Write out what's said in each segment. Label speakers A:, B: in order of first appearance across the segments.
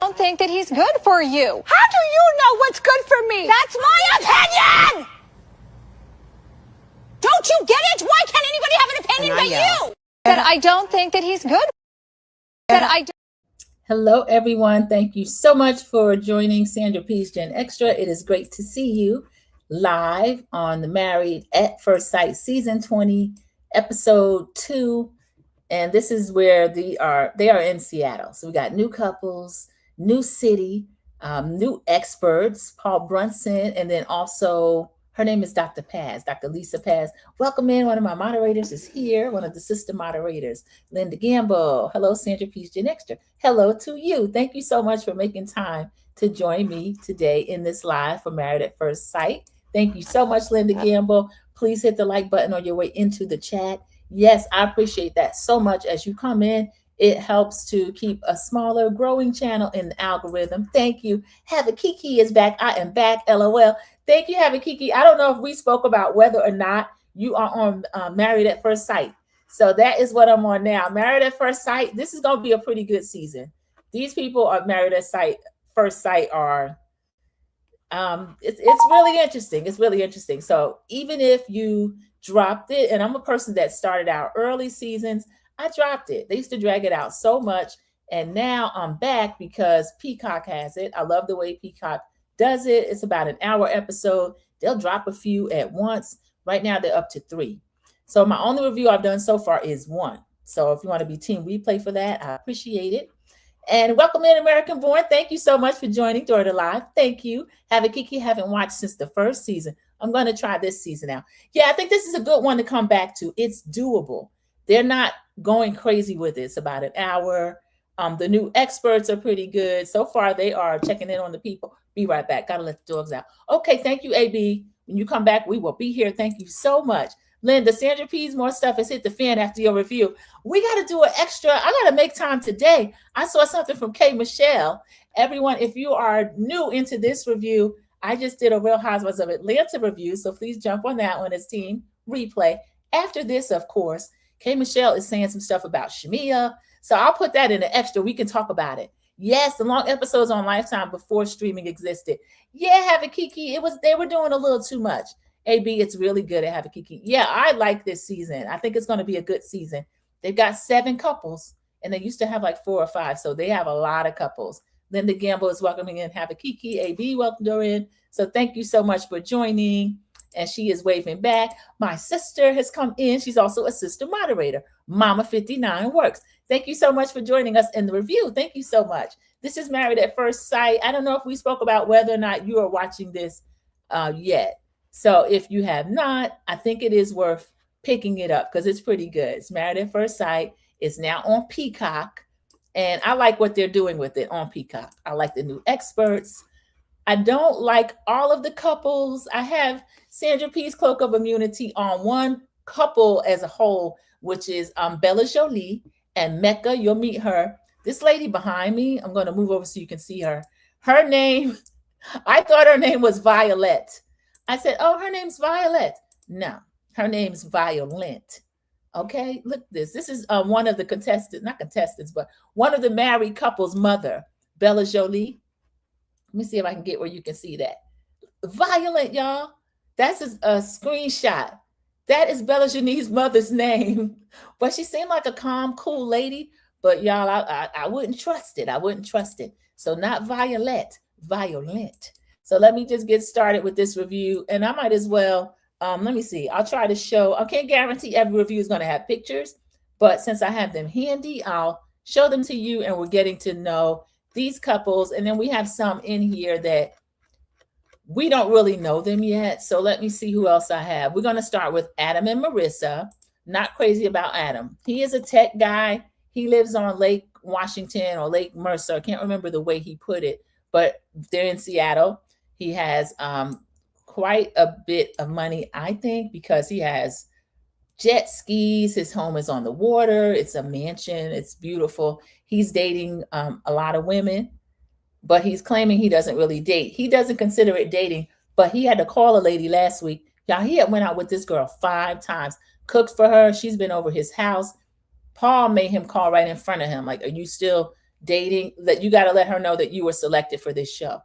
A: don't think that he's good for you.
B: How do you know what's good for me?
A: That's my opinion!
B: Don't you get it? Why can't anybody have an opinion but you?
A: That I don't think that he's good.
C: Hello, everyone. Thank you so much for joining Sandra P's Gen Extra. It is great to see you live on the Married at First Sight Season 20, Episode 2. And this is where they are in Seattle. So we got new couples, new city, new experts, Paul Brunson, and then also her name is Dr. Paz, Dr. Lisa Paz. Welcome in. One of my moderators is here, one of the sister moderators, Linda Gamble. Hello, Sandra P's Gen Extra. Hello to you. Thank you so much for making time to join me today in this live for Married at First Sight. Thank you so much, Linda Gamble. Please hit the like button on your way into the chat. Yes, I appreciate that so much. As you come in, it helps to keep a smaller, growing channel in the algorithm. Thank you. Have a Kiki is back. I am back. LOL. Thank you, Have a Kiki. I don't know if we spoke about whether or not you are on Married at First Sight. So that is what I'm on now. Married at First Sight. This is going to be a pretty good season. These people are Married at First Sight are. It's really interesting. It's really interesting. So even if you dropped it, and I'm a person that started out early seasons, I dropped it. They used to drag it out so much, and now I'm back because Peacock has it. I love the way Peacock does it. It's about an hour episode. They'll drop a few at once. Right now they're up to 3. So my only review I've done so far is 1. So if you want to be team replay for that, I appreciate it. And welcome in, American Born. Thank you so much for joining during the live. Thank you. Have a Kiki. Haven't watched since the first season. I'm going to try this season out. Yeah, I think this is a good one to come back to. It's doable. They're not going crazy with it. It's about an hour. The new experts are pretty good. So far, they are checking in on the people. Be right back. Got to let the dogs out. Okay, thank you, AB. When you come back, we will be here. Thank you so much. Linda, Sandra P's more stuff has hit the fan after your review. We got to do an extra. I got to make time today. I saw something from K. Michelle. Everyone, if you are new into this review, I just did a Real Housewives of Atlanta review. So please jump on that one as team replay. After this, of course, K. Michelle is saying some stuff about Shamia. So I'll put that in the extra. We can talk about it. Yes, the long episodes on Lifetime before streaming existed. Yeah, Have a Kiki. They were doing a little too much. AB, it's really good at Have a Kiki. Yeah, I like this season. I think it's going to be a good season. They've got 7 couples, and they used to have like 4 or 5. So they have a lot of couples. Linda Gamble is welcoming in Have a Kiki. AB welcomed her in. So thank you so much for joining. And she is waving back. My sister has come in. She's also a sister moderator. Mama 59 Works. Thank you so much for joining us in the review. Thank you so much. This is Married at First Sight. I don't know if we spoke about whether or not you are watching this yet. So if you have not, I think it is worth picking it up because it's pretty good. It's Married at First Sight. It's now on Peacock. And I like what they're doing with it on Peacock. I like the new experts. I don't like all of the couples. I have Sandra P's Cloak of Immunity on one couple as a whole, which is Bella Jolie and Mecca. You'll meet her. This lady behind me, I'm going to move over so you can see her. Her name, I thought her name was Violet. I said, oh, her name's Violet. No, her name's Violent. Okay, look this. This is one of the contestants, not contestants, but one of the married couple's mother, Bella Jolie. Let me see if I can get where you can see that. Violent, y'all. That's a screenshot. That is Bella Jolie's mother's name. But she seemed like a calm, cool lady. But y'all, I wouldn't trust it. I wouldn't trust it. So not Violet, Violent. So let me just get started with this review. And I might as well, let me see. I'll try to show. I can't guarantee every review is going to have pictures. But since I have them handy, I'll show them to you. And we're getting to know these couples. And then we have some in here that we don't really know them yet. So let me see who else I have. We're going to start with Adam and Marissa. Not crazy about Adam. He is a tech guy. He lives on Lake Washington or Lake Mercer. I can't remember the way he put it, but they're in Seattle. He has quite a bit of money, I think, because he has jet skis. His home is on the water. It's a mansion. It's beautiful. He's dating a lot of women, but he's claiming he doesn't really date. He doesn't consider it dating, but he had to call a lady last week. Y'all, he had went out with this girl 5 times, cooked for her. She's been over his house. Paul made him call right in front of him. Like, are you still dating, that you got to let her know that you were selected for this show.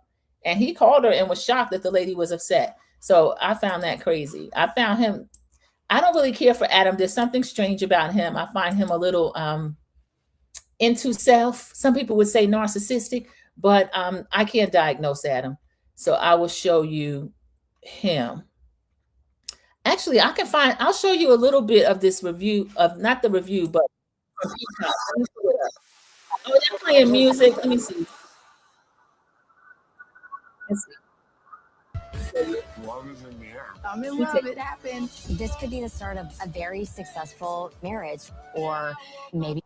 C: And he called her and was shocked that the lady was upset. So I found that crazy. I found him, I don't really care for Adam. There's something strange about him. I find him a little into self. Some people would say narcissistic, but I can't diagnose Adam. So I will show you him. Actually, I'll show you a little bit of this review of, not the review, but from Peacock. Let me pull it up. Oh, they're playing music. Let me see. Let's see.
D: Love is in the air.
E: I'm in love. It happens. This could be the start of a very successful marriage, or maybe.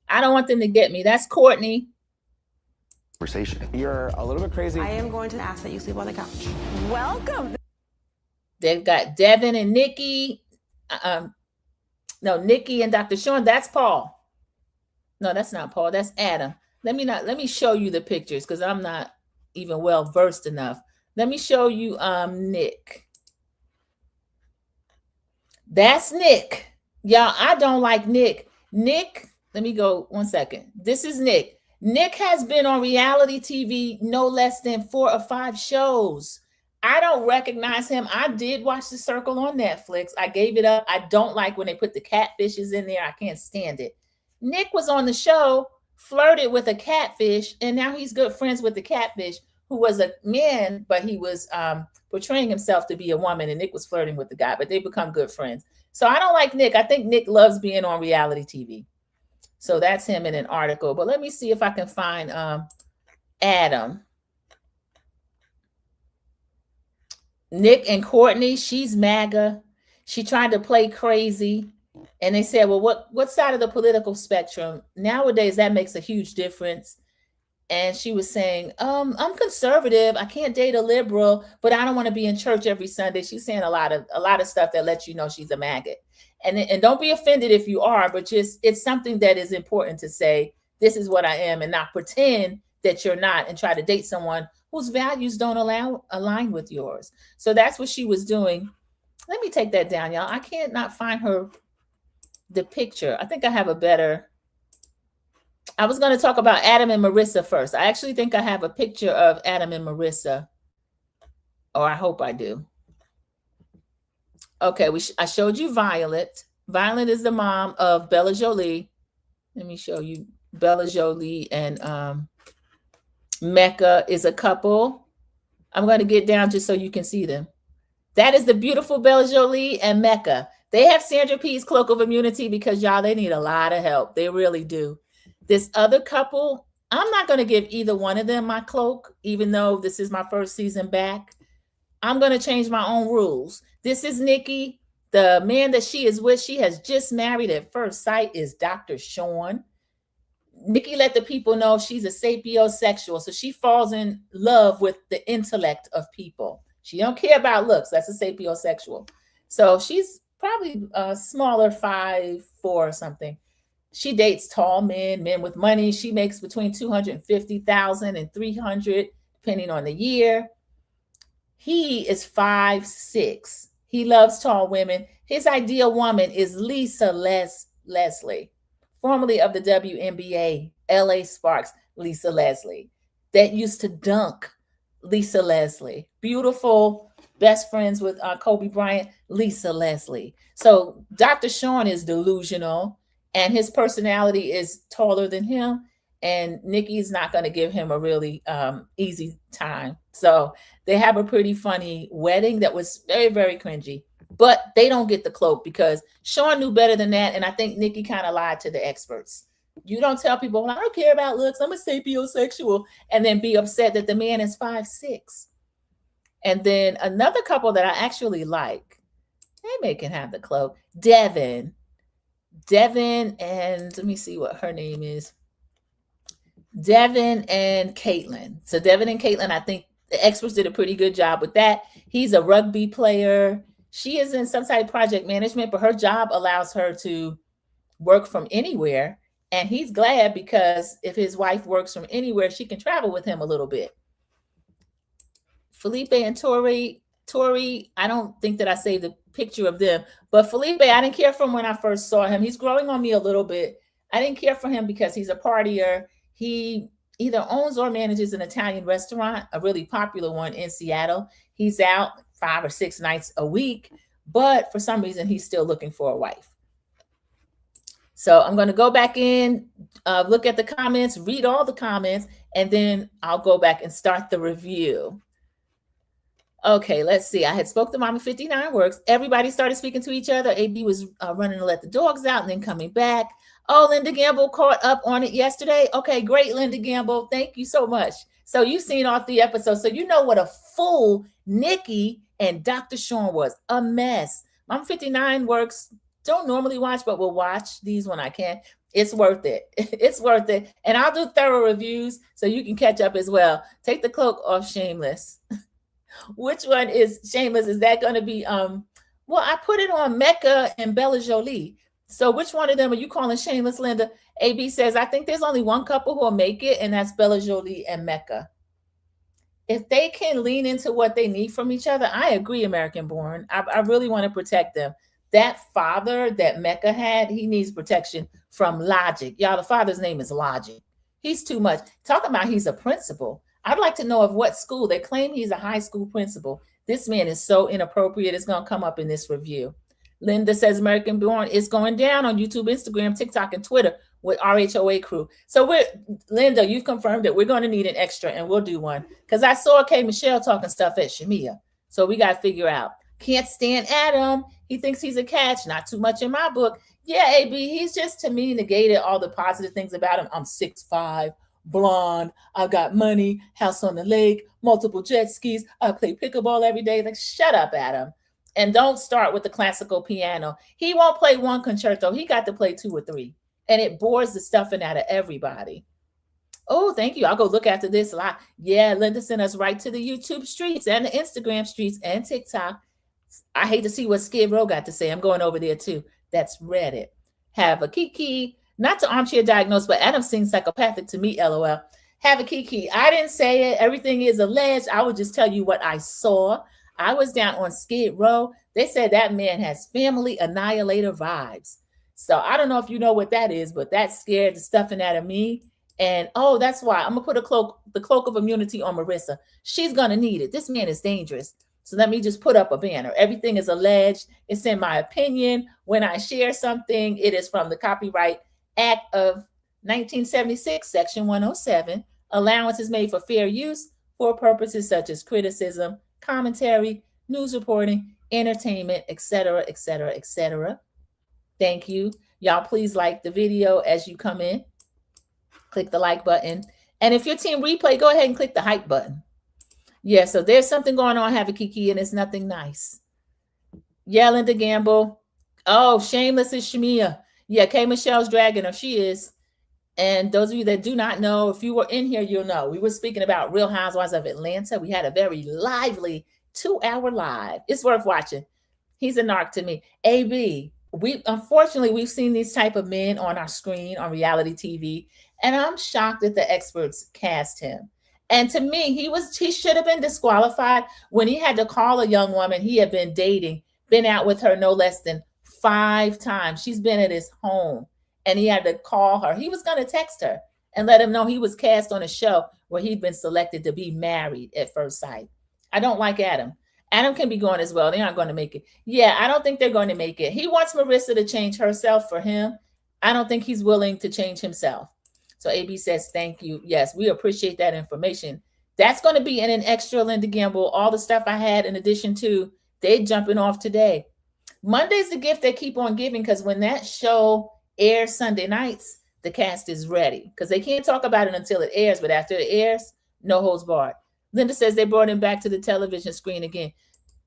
C: I don't want them to get me. That's Courtney.
D: Conversation. You're a little bit crazy.
F: I am going to ask that you sleep on the couch.
B: Welcome.
C: They've got Devin and Nikki. No, Nikki and Dr. Sean. That's Paul. No, that's not Paul. That's Adam. Let me show you the pictures because I'm not even well versed enough. Let me show you Nick. That's Nick. Y'all, I don't like Nick. Nick, let me go 1 second. This is Nick. Nick has been on reality TV no less than 4 or 5 shows. I don't recognize him. I did watch The Circle on Netflix. I gave it up. I don't like when they put the catfishes in there. I can't stand it. Nick was on the show, flirted with a catfish, and now he's good friends with the catfish, who was a man, but he was portraying himself to be a woman, and Nick was flirting with the guy, but they become good friends. So I don't like Nick. I think Nick loves being on reality TV. So that's him in an article. But let me see if I can find Adam. Nick and Courtney, she's MAGA. She tried to play crazy. And they said, well, what side of the political spectrum? Nowadays, that makes a huge difference. And she was saying, I'm conservative. I can't date a liberal, but I don't want to be in church every Sunday. She's saying a lot of stuff that lets you know she's a maggot. And don't be offended if you are, but just it's something that is important to say, this is what I am, and not pretend that you're not and try to date someone whose values don't align with yours. So that's what she was doing. Let me take that down, y'all. I can't not find the picture. I think I have a better. I was going to talk about Adam and Marissa first. I actually think I have a picture of Adam and Marissa, or I hope I do. Okay, I showed you Violet. Violet is the mom of Bella Jolie. Let me show you Bella Jolie and Mecca is a couple. I'm going to get down just so you can see them. That is the beautiful Bella Jolie and Mecca. They have Sandra P's cloak of immunity because, y'all, they need a lot of help. They really do. This other couple, I'm not going to give either one of them my cloak, even though this is my first season back. I'm going to change my own rules. This is Nikki. The man that she is with, she has just married at first sight, is Dr. Sean. Nikki let the people know she's a sapiosexual, so she falls in love with the intellect of people. She don't care about looks. That's a sapiosexual. So she's probably a smaller 5'4" or something. She dates tall men with money. She makes between $250,000 and $300,000, depending on the year. He is 5'6". He loves tall women. His ideal woman is Lisa Leslie, formerly of the WNBA, LA Sparks, Lisa Leslie, that used to dunk, Lisa Leslie. Beautiful, best friends with Kobe Bryant, Lisa Leslie. So Dr. Sean is delusional, and his personality is taller than him, and Nikki's not going to give him a really easy time. So they have a pretty funny wedding that was very, very cringy. But they don't get the cloak because Sean knew better than that. And I think Nikki kind of lied to the experts. You don't tell people, well, I don't care about looks, I'm a sapiosexual, and then be upset that the man is 5'6". And then another couple that I actually like, they can have the cloak. Devin and let me see what her name is. Devin and Caitlin. So Devin and Caitlin, I think the experts did a pretty good job with that. He's a rugby player. She is in some type of project management, but her job allows her to work from anywhere. And he's glad because if his wife works from anywhere, she can travel with him a little bit. Felipe and Tori, I don't think that I saved a picture of them, but Felipe, I didn't care for him when I first saw him. He's growing on me a little bit. I didn't care for him because he's a partier. He either owns or manages an Italian restaurant, a really popular one in Seattle. He's out 5 or 6 nights a week, but for some reason, he's still looking for a wife. So I'm going to go back in, look at the comments, read all the comments, and then I'll go back and start the review. Okay, let's see. I had spoke to Mama 59 Works. Everybody started speaking to each other. AB was running to let the dogs out and then coming back. Oh, Linda Gamble caught up on it yesterday. Okay, great, Linda Gamble. Thank you so much. So you've seen all 3 episodes. So you know what a fool Nikki and Dr. Sean was. A mess. Mama 59 Works. Don't normally watch, but will watch these when I can. It's worth it. It's worth it. And I'll do thorough reviews so you can catch up as well. Take the cloak off Shameless. Which one is Shameless? Is that going to be, well, I put it on Mecca and Bella Jolie. So which one of them are you calling Shameless, Linda? AB says, I think there's only one couple who will make it, and that's Bella Jolie and Mecca. If they can lean into what they need from each other, I agree, American Born. I really want to protect them. That father that Mecca had, he needs protection from Logic. Y'all, the father's name is Logic. He's too much. Talk about he's a principal. I'd like to know of what school. They claim he's a high school principal. This man is so inappropriate. It's going to come up in this review. Linda says American Born is going down on YouTube, Instagram, TikTok, and Twitter with RHOA crew. So Linda, you've confirmed that we're going to need an extra, and we'll do one. Because I saw K. Michelle talking stuff at Shamia. So we got to figure out. Can't stand Adam. He thinks he's a catch. Not too much in my book. Yeah, AB, he's just, to me, negated all the positive things about him. I'm 6'5", blonde. I got money, house on the lake, multiple jet skis. I play pickleball every day. Like, shut up, Adam. And don't start with the classical piano. He won't play one concerto. He got to play 2 or 3. And it bores the stuffing out of everybody. Oh, thank you. I'll go look after this live. Yeah, Linda sent us right to the YouTube streets and the Instagram streets and TikTok. I hate to see what Skid Row got to say. I'm going over there too. That's Reddit. Have a Kiki. Not to armchair diagnose, but Adam seems psychopathic to me, LOL. Have a Kiki. I didn't say it. Everything is alleged. I would just tell you what I saw. I was down on Skid Row. They said that man has family annihilator vibes. So I don't know if you know what that is, but that scared the stuffing out of me. And oh, that's why I'm gonna put the cloak of immunity on Marissa. She's gonna need it. This man is dangerous. So let me just put up a banner. Everything is alleged. It's in my opinion. When I share something, it is from the Copyright Act of 1976, Section 107. Allowance is made for fair use for purposes such as criticism, commentary, news reporting, entertainment, etc., etc., etc. Thank you. Y'all please like the video as you come in. Click the like button. And if you're team replay, go ahead and click the hype button. Yeah, so there's something going on, have a Kiki, and it's nothing nice. Yeah, Linda Gamble. Oh, Shameless is Shamia. Yeah, K. Michelle's dragging her. She is. And those of you that do not know, if you were in here, you'll know. We were speaking about Real Housewives of Atlanta. We had a very lively 2-hour live. It's worth watching. He's a narc to me. AB, unfortunately, we've seen these type of men on our screen on reality TV, and I'm shocked that the experts cast him. And to me, he should have been disqualified when he had to call a young woman he had been dating, been out with her no less than 5 times. She's been at his home, and he had to call her. He was going to text her and let him know he was cast on a show where he'd been selected to be married at first sight. I don't like Adam. Adam can be going as well. They aren't going to make it. Yeah, I don't think they're going to make it. He wants Marissa to change herself for him. I don't think he's willing to change himself. So AB says, thank you. Yes, we appreciate that information. That's going to be in an extra, Linda Gamble. All the stuff I had in addition to, they're jumping off today. Monday's the gift they keep on giving, because when that show airs Sunday nights, the cast is ready. Because they can't talk about it until it airs, but after it airs, no holds barred. Linda says they brought him back to the television screen again.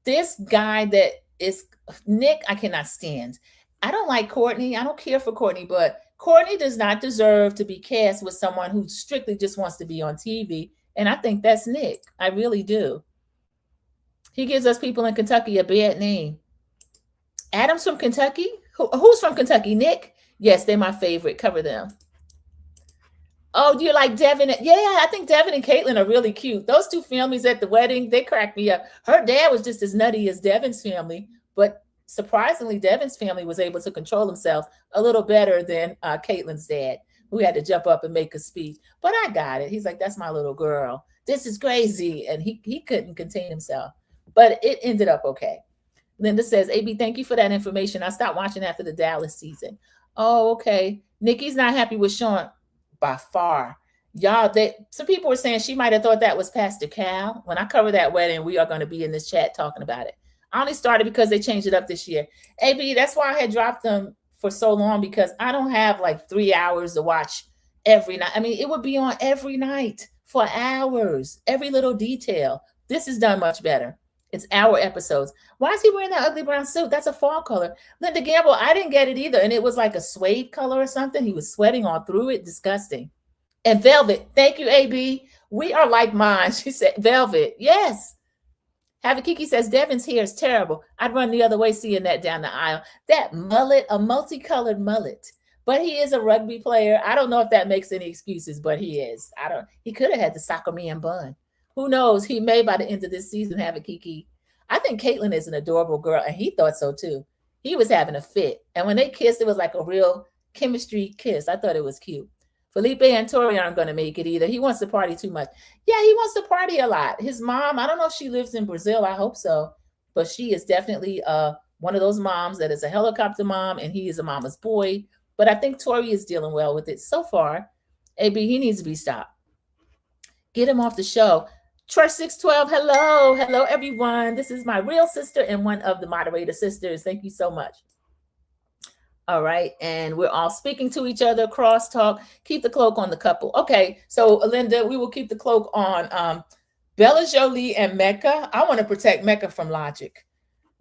C: This guy that is Nick, I cannot stand. I don't like Courtney. I don't care for Courtney, but Courtney does not deserve to be cast with someone who strictly just wants to be on TV. And I think that's Nick. I really do. He gives us people in Kentucky a bad name. Adam's from Kentucky? Who's from Kentucky? Nick? Yes, they're my favorite. Cover them. Oh, do you like Devin? Yeah, I think Devin and Caitlin are really cute. Those 2 families at the wedding, they cracked me up. Her dad was just as nutty as Devin's family, but surprisingly, Devin's family was able to control himself a little better than Caitlin's dad. who had to jump up and make a speech. But I got it. He's like, that's my little girl. This is crazy. And he couldn't contain himself. But it ended up okay. Linda says, AB, thank you for that information. I stopped watching after the Dallas season. Oh, okay. Nikki's not happy with Sean by far. Y'all, some people were saying she might have thought that was Pastor Cal. When I cover that wedding, we are going to be in this chat talking about it. I only started because they changed it up this year. AB, that's why I had dropped them for so long, because I don't have like 3 hours to watch every night. I mean, it would be on every night for hours, every little detail. This is done much better. It's hour episodes. Why is he wearing that ugly brown suit? That's a fall color. Linda Gamble, I didn't get it either. And it was like a suede color or something. He was sweating all through it. Disgusting. And velvet. Thank you, AB. We are like mine. She said velvet. Yes. Kiki says, Devin's hair is terrible. I'd run the other way seeing that down the aisle. That mullet, a multicolored mullet. But he is a rugby player. I don't know if that makes any excuses, but he is. He could have had the soccer man bun. Who knows? He may, by the end of this season, have a Kiki. I think Caitlin is an adorable girl, and he thought so too. He was having a fit. And when they kissed, it was like a real chemistry kiss. I thought it was cute. Felipe and Tori aren't going to make it either. He wants to party too much. Yeah, he wants to party a lot. His mom, I don't know if she lives in Brazil. I hope so. But she is definitely one of those moms that is a helicopter mom, and he is a mama's boy. But I think Tori is dealing well with it so far. AB, he needs to be stopped. Get him off the show. Trust 612, hello. Hello, everyone. This is my real sister and one of the moderator sisters. Thank you so much. All right. And we're all speaking to each other, crosstalk. Keep the cloak on the couple. Okay. So, Linda, we will keep the cloak on Bella Jolie and Mecca. I want to protect Mecca from Logic.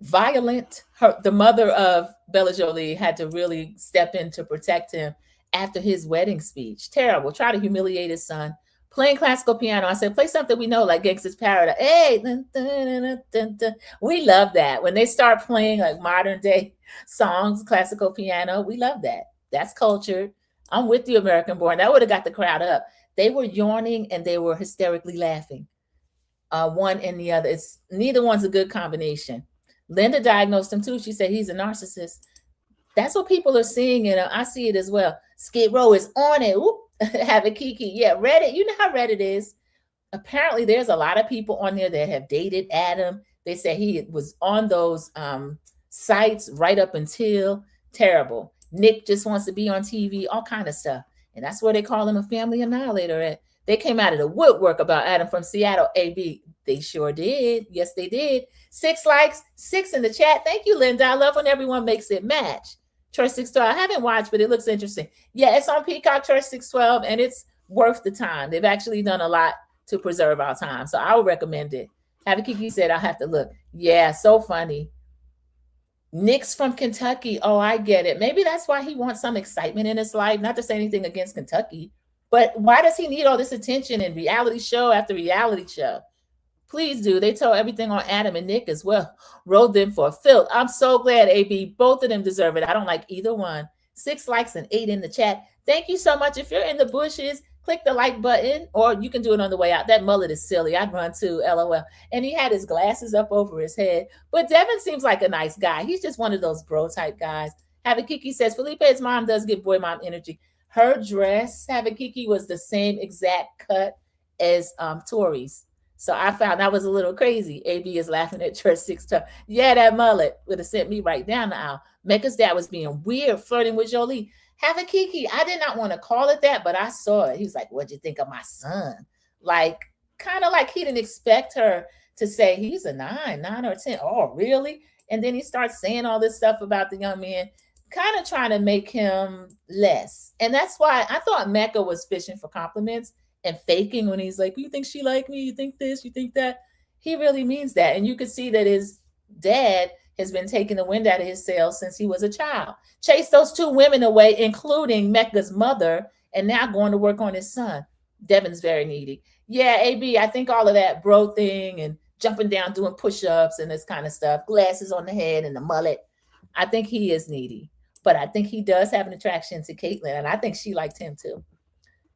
C: Violent. The mother of Bella Jolie had to really step in to protect him after his wedding speech. Terrible. Try to humiliate his son. Playing classical piano. I said, play something we know, like Gangsta's Paradise. Hey, dun, dun, dun, dun, dun. We love that. When they start playing like modern day songs, classical piano, we love that. That's cultured. I'm with you, American Born. That would have got the crowd up. They were yawning and they were hysterically laughing. One and the other. Neither one's a good combination. Linda diagnosed him too. She said he's a narcissist. That's what people are seeing, and I see it as well. Skid Row is on it. Oop. Have a Kiki. Yeah, Reddit. You know how Reddit is. Apparently, there's a lot of people on there that have dated Adam. They say he was on those sites right up until terrible. Nick just wants to be on TV, all kind of stuff. And that's where they call him a family annihilator at. They came out of the woodwork about Adam from Seattle. AB, they sure did. Yes, they did. 6 likes, 6 in the chat. Thank you, Linda. I love when everyone makes it match. Church 612. I haven't watched, but it looks interesting. Yeah, it's on Peacock, Church 612, and it's worth the time. They've actually done a lot to preserve our time, so I would recommend it. Kiki said, I'll have to look. Yeah, so funny. Nick's from Kentucky. Oh, I get it. Maybe that's why he wants some excitement in his life. Not to say anything against Kentucky, but why does he need all this attention in reality show after reality show? Please do. They told everything on Adam and Nick as well. Rode them for a filth. I'm so glad, AB. Both of them deserve it. I don't like either one. 6 likes and 8 in the chat. Thank you so much. If you're in the bushes, click the like button, or you can do it on the way out. That mullet is silly. I'd run too, LOL. And he had his glasses up over his head. But Devin seems like a nice guy. He's just one of those bro type guys. Kiki says, Felipe's mom does give boy mom energy. Her dress, Kiki, was the same exact cut as Tori's. So I found that was a little crazy. AB is laughing at Church 612. Yeah, that mullet would have sent me right down the aisle. Mecca's dad was being weird, flirting with Jolie. Kiki, I did not want to call it that, but I saw it. He was like, what'd you think of my son? Like, kind of like he didn't expect her to say he's a 9 or 10. Oh, really? And then he starts saying all this stuff about the young man, kind of trying to make him less. And that's why I thought Mecca was fishing for compliments and faking when he's like, you think she like me? You think this? You think that? He really means that. And you could see that his dad has been taking the wind out of his sails since he was a child. Chased those 2 women away, including Mecca's mother, and now going to work on his son. Devin's very needy. Yeah, AB, I think all of that bro thing and jumping down, doing push-ups and this kind of stuff, glasses on the head and the mullet, I think he is needy. But I think he does have an attraction to Caitlin, and I think she liked him too.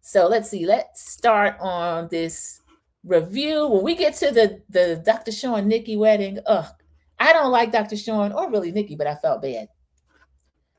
C: So let's see. Let's start on this review. When we get to the Dr. Sean Nikki wedding, I don't like Dr. Sean or really Nikki, but I felt bad.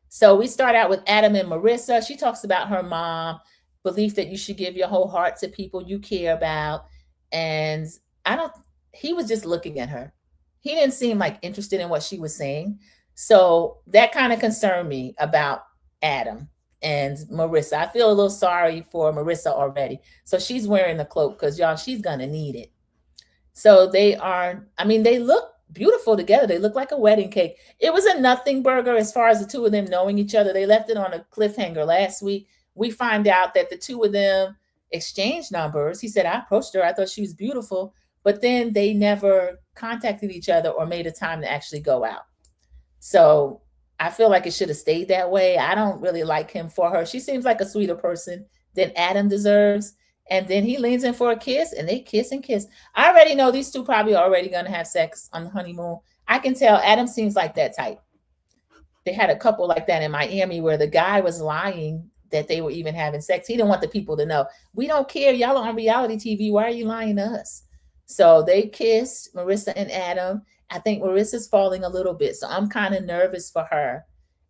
C: So we start out with Adam and Marissa. She talks about her mom, belief that you should give your whole heart to people you care about. And I don't, he was just looking at her. He didn't seem like interested in what she was saying. So that kind of concerned me about Adam and Marissa. I feel a little sorry for Marissa already. So she's wearing the cloak because y'all, she's going to need it. So they are, I mean, they look beautiful together. They look like a wedding cake. It was a nothing burger as far as the two of them knowing each other. They left it on a cliffhanger last week. We find out that the two of them exchanged numbers. He said, I approached her. I thought she was beautiful. But then they never contacted each other or made a time to actually go out. So I feel like it should have stayed that way. I don't really like him for her. She seems like a sweeter person than Adam deserves. And then he leans in for a kiss and they kiss and kiss. I already know these two probably already going to have sex on the honeymoon. I can tell Adam seems like that type. They had a couple like that in Miami where the guy was lying that they were even having sex. He didn't want the people to know. We don't care. Y'all are on reality TV. Why are you lying to us? So they kissed, Marissa and Adam. I think Marissa's falling a little bit. So I'm kind of nervous for her.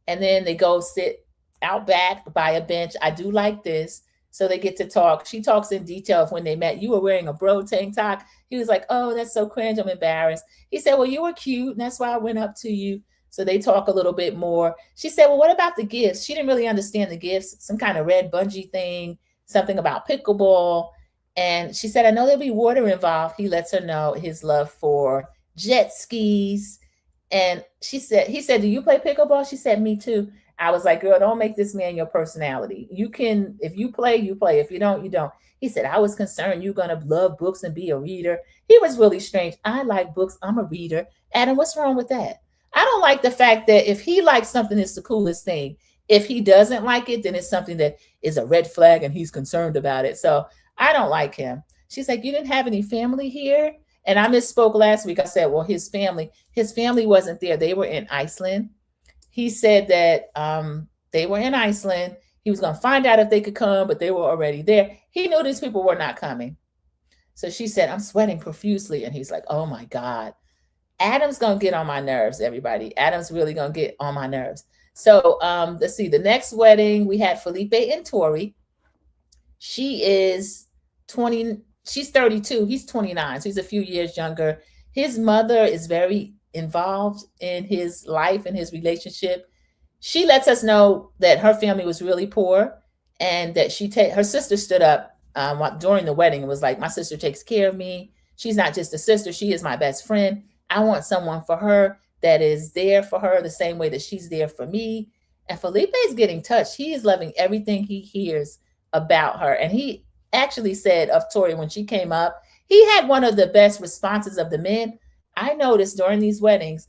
C: And then they go sit out back by a bench. I do like this. So they get to talk. She talks in detail of when they met. You were wearing a bro tank top. He was like, oh, that's so cringe. I'm embarrassed. He said, well, you were cute. And that's why I went up to you. So they talk a little bit more. She said, well, what about the gifts? She didn't really understand the gifts. Some kind of red bungee thing, something about pickleball. And she said, I know there'll be water involved. He lets her know his love for jet skis. And he said, do you play pickleball? She said, me too. I was like, girl, don't make this man your personality. You can, if you play, you play. If you don't, you don't. He said, I was concerned you're going to love books and be a reader. He was really strange. I like books. I'm a reader. Adam, what's wrong with that? I don't like the fact that if he likes something, it's the coolest thing. If he doesn't like it, then it's something that is a red flag and he's concerned about it. So I don't like him. She's like, you didn't have any family here? And I misspoke last week. I said, well, his family wasn't there. They were in Iceland. He said that they were in Iceland. He was going to find out if they could come, but they were already there. He knew these people were not coming. So she said, I'm sweating profusely. And he's like, oh, my God. Adam's going to get on my nerves, everybody. Adam's really going to get on my nerves. So let's see. The next wedding, we had Felipe and Tori. She is 20. She's 32. He's 29. So he's a few years younger. His mother is very involved in his life and his relationship. She lets us know that her family was really poor and that her sister stood up during the wedding and was like, my sister takes care of me. She's not just a sister. She is my best friend. I want someone for her that is there for her the same way that she's there for me. And Felipe is getting touched. He is loving everything he hears about her. And he actually said of Tori when she came up, he had one of the best responses of the men. I noticed during these weddings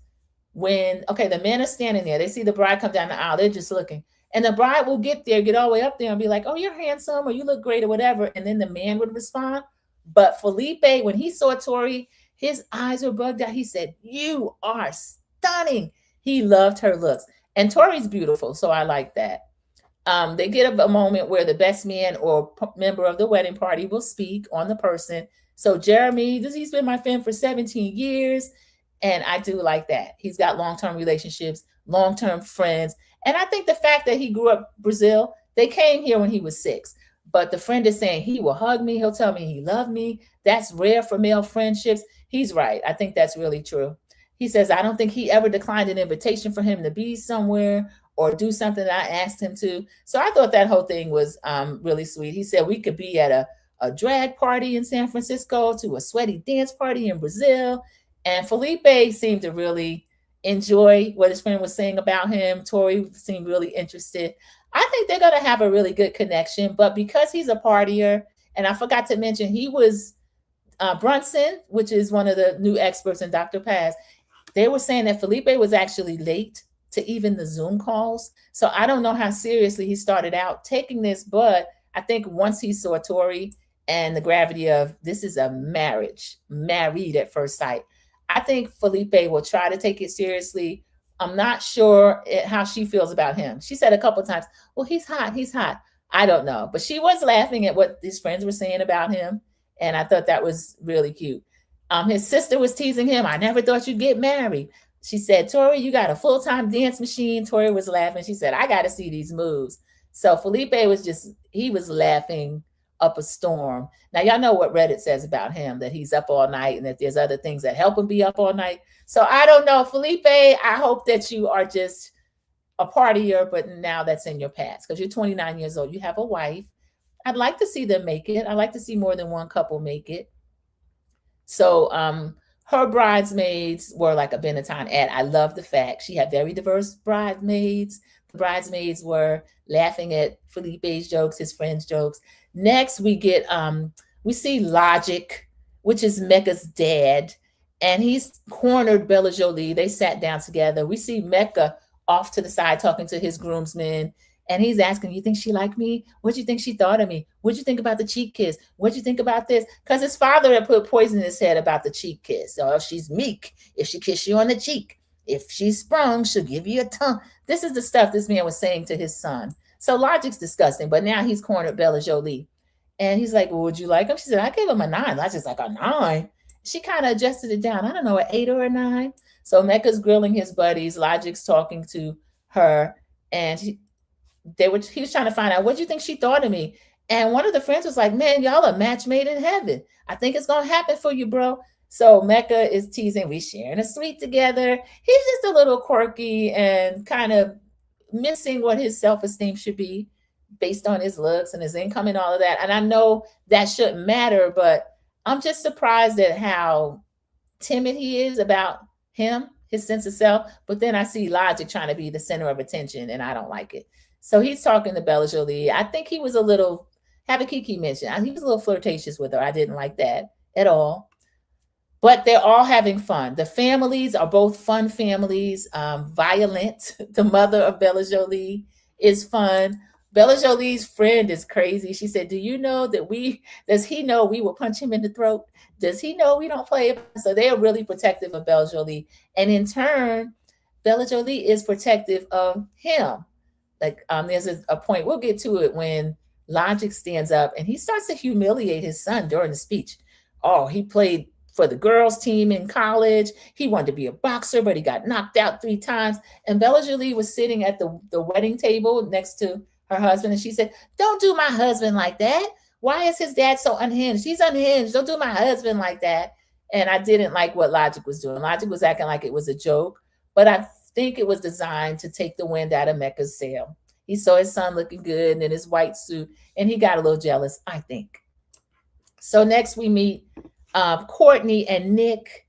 C: when, the men are standing there, they see the bride come down the aisle, they're just looking. And the bride will get all the way up there and be like, oh, you're handsome or you look great or whatever. And then the man would respond. But Felipe, when he saw Tori, his eyes were bugged out. He said, you are stunning. He loved her looks. And Tori's beautiful, so I like that. They get a moment where the best man or member of the wedding party will speak on the person. So Jeremy, he's been my friend for 17 years. And I do like that. He's got long-term relationships, long-term friends. And I think the fact that he grew up Brazil, they came here when he was 6. But the friend is saying he will hug me. He'll tell me he loved me. That's rare for male friendships. He's right. I think that's really true. He says, I don't think he ever declined an invitation for him to be somewhere or do something that I asked him to. So I thought that whole thing was really sweet. He said we could be at a drag party in San Francisco to a sweaty dance party in Brazil. And Felipe seemed to really enjoy what his friend was saying about him. Tori seemed really interested. I think they're going to have a really good connection. But because he's a partier, and I forgot to mention, he was Brunson, which is one of the new experts in Dr. Paz. They were saying that Felipe was actually late to even the Zoom calls. So I don't know how seriously he started out taking this, but I think once he saw Tori and the gravity of this is a marriage, married at first sight, I think Felipe will try to take it seriously. I'm not sure how she feels about him. She said a couple of times, well, he's hot. He's hot. I don't know. But she was laughing at what his friends were saying about him. And I thought that was really cute. His sister was teasing him. I never thought you'd get married. She said, Tori, you got a full-time dance machine. Tori was laughing. She said, I got to see these moves. So Felipe he was laughing up a storm. Now, y'all know what Reddit says about him, that he's up all night and that there's other things that help him be up all night. So I don't know, Felipe, I hope that you are just a partier, but now that's in your past because you're 29 years old. You have a wife. I'd like to see them make it. I'd like to see more than one couple make it. So her bridesmaids were like a Benetton ad. I love the fact she had very diverse bridesmaids. The bridesmaids were laughing at Felipe's jokes, his friends' jokes. Next, we see Logic, which is Mecca's dad, and he's cornered Bella Jolie. They sat down together. We see Mecca off to the side talking to his groomsmen, and he's asking, you think she liked me? What'd you think she thought of me? What'd you think about the cheek kiss? What'd you think about this? Because his father had put poison in his head about the cheek kiss. Or if she's meek, if she kiss you on the cheek, if she's sprung, she'll give you a tongue. This is the stuff this man was saying to his son. So Logic's disgusting, but now he's cornered Bella Jolie. And he's like, well, would you like him? She said, I gave him a 9. Logic's like, a 9? She kind of adjusted it down. I don't know, an 8 or a 9. So Mecca's grilling his buddies. Logic's talking to her. And he was trying to find out, what do you think she thought of me? And one of the friends was like, man, y'all a match made in heaven. I think it's going to happen for you, bro. So Mecca is teasing, we sharing a suite together. He's just a little quirky and kind of missing what his self-esteem should be based on his looks and his income and all of that. And I know that shouldn't matter, but I'm just surprised at how timid he is about him, his sense of self. But then I see Logic trying to be the center of attention, and I don't like it. So he's talking to Bella Jolie. I think he was a little, have a Kiki mention, he was a little flirtatious with her. I didn't like that at all. But they're all having fun. The families are both fun families. Violent, the mother of Bella Jolie, is fun. Bella Jolie's friend is crazy. She said, do you know that does he know we will punch him in the throat? Does he know we don't play? So they are really protective of Bella Jolie. And in turn, Bella Jolie is protective of him. Like there's a point, we'll get to it, when Logic stands up and he starts to humiliate his son during the speech. Oh, he played for the girls team in college. He wanted to be a boxer, but he got knocked out 3 times. And Bella Jolie was sitting at the wedding table next to her husband. And she said, don't do my husband like that. Why is his dad so unhinged? He's unhinged. Don't do my husband like that. And I didn't like what Logic was doing. Logic was acting like it was a joke, but I think it was designed to take the wind out of Mecca's sail. He saw his son looking good in his white suit, and he got a little jealous, I think. So next we meet Courtney and Nick.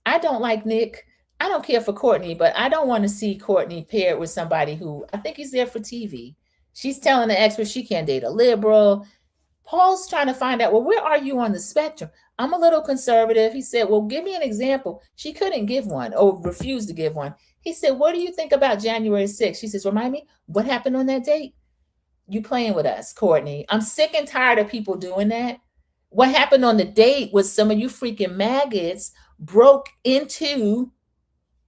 C: I don't like Nick. I don't care for Courtney, but I don't want to see Courtney paired with somebody who, I think he's there for TV. She's telling the expert she can't date a liberal. Paul's trying to find out, well, where are you on the spectrum? I'm a little conservative. He said, well, give me an example. She couldn't give one or refused to give one. He said, what do you think about January 6th? She says, remind me, what happened on that date? You playing with us, Courtney. I'm sick and tired of people doing that. What happened on the date was some of you freaking maggots broke into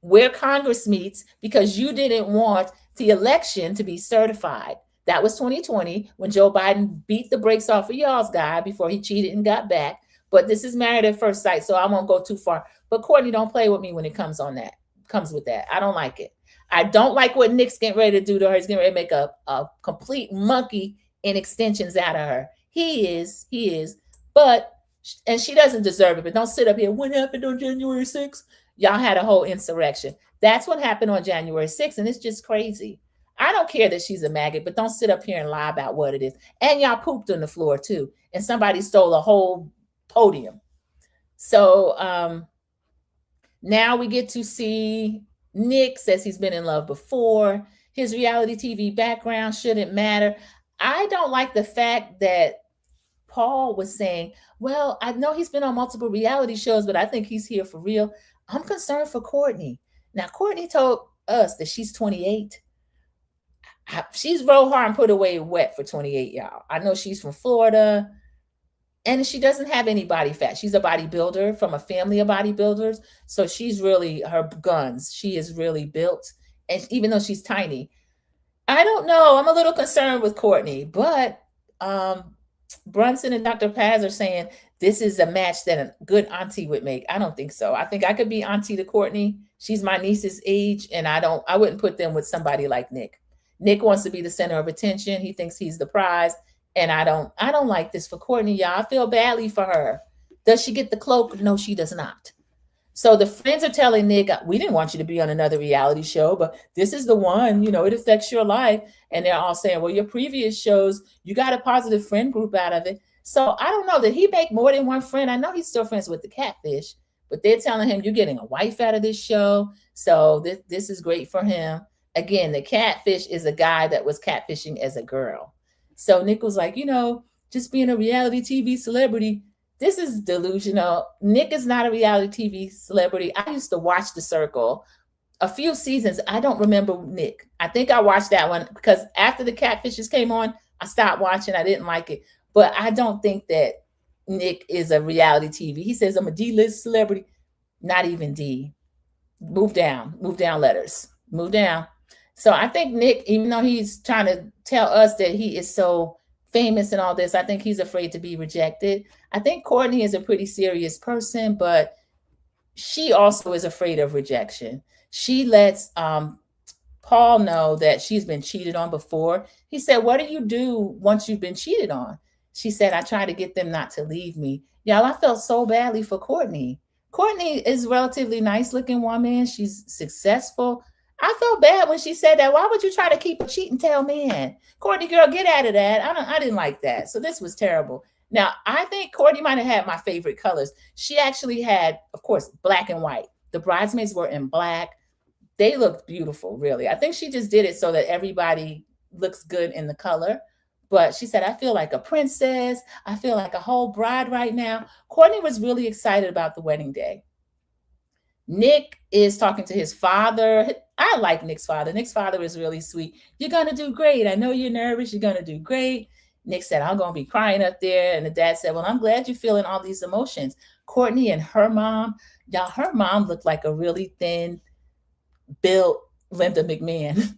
C: where Congress meets because you didn't want the election to be certified. That was 2020 when Joe Biden beat the brakes off of y'all's guy before he cheated and got back. But this is Married at First Sight, so I won't go too far. But Courtney, don't play with me when it comes with that. I don't like it. I don't like what Nick's getting ready to do to her. He's getting ready to make a complete monkey in extensions out of her. He is. And she doesn't deserve it. But don't sit up here. What happened on January 6th? Y'all had a whole insurrection. That's what happened on January 6th, and it's just crazy. I don't care that she's a maggot, but don't sit up here and lie about what it is. And y'all pooped on the floor too, and somebody stole a whole podium. So now we get to see Nick says he's been in love before. His reality TV background shouldn't matter. I don't like the fact that Paul was saying, well, I know he's been on multiple reality shows, but I think he's here for real. I'm concerned for Courtney. Now, Courtney told us that she's 28. She's rolled hard and put away wet for 28, y'all. I know she's from Florida, and she doesn't have any body fat. She's a bodybuilder from a family of bodybuilders. So she's really her guns. She is really built. And even though she's tiny, I don't know. I'm a little concerned with Courtney, but Brunson and Dr. Paz are saying this is a match that a good auntie would make. I don't think so. I think I could be auntie to Courtney. She's my niece's age, and I wouldn't put them with somebody like Nick. Nick wants to be the center of attention. He thinks he's the prize. And I don't like this for Courtney, y'all. I feel badly for her. Does she get the cloak? No, she does not. So the friends are telling Nick, we didn't want you to be on another reality show, but this is the one, it affects your life. And they're all saying, well, your previous shows, you got a positive friend group out of it. So I don't know, did he make more than one friend? I know he's still friends with the catfish, but they're telling him you're getting a wife out of this show. So this is great for him. Again, the catfish is a guy that was catfishing as a girl. So Nick was like, just being a reality TV celebrity, this is delusional. Nick is not a reality TV celebrity. I used to watch The Circle a few seasons. I don't remember Nick. I think I watched that one because after the catfishes came on, I stopped watching. I didn't like it. But I don't think that Nick is a reality TV. He says, I'm a D-list celebrity. Not even D. Move down letters. Move down. So I think Nick, even though he's trying to tell us that he is so famous and all this, I think he's afraid to be rejected. I think Courtney is a pretty serious person, but she also is afraid of rejection. She lets Paul know that she's been cheated on before. He said, what do you do once you've been cheated on? She said, I try to get them not to leave me. Y'all, I felt so badly for Courtney. Courtney is a relatively nice looking woman. She's successful. I felt bad when she said that. Why would you try to keep a cheat and tell man? Courtney, girl, get out of that. I didn't like that. So this was terrible. Now, I think Courtney might have had my favorite colors. She actually had, of course, black and white. The bridesmaids were in black. They looked beautiful, really. I think she just did it so that everybody looks good in the color. But she said, I feel like a princess. I feel like a whole bride right now. Courtney was really excited about the wedding day. Nick is talking to his father. I like Nick's father. Nick's father is really sweet. You're going to do great. I know you're nervous. You're going to do great. Nick said, I'm going to be crying up there. And the dad said, well, I'm glad you're feeling all these emotions. Courtney and her mom, y'all, her mom looked like a really thin built Linda McMahon.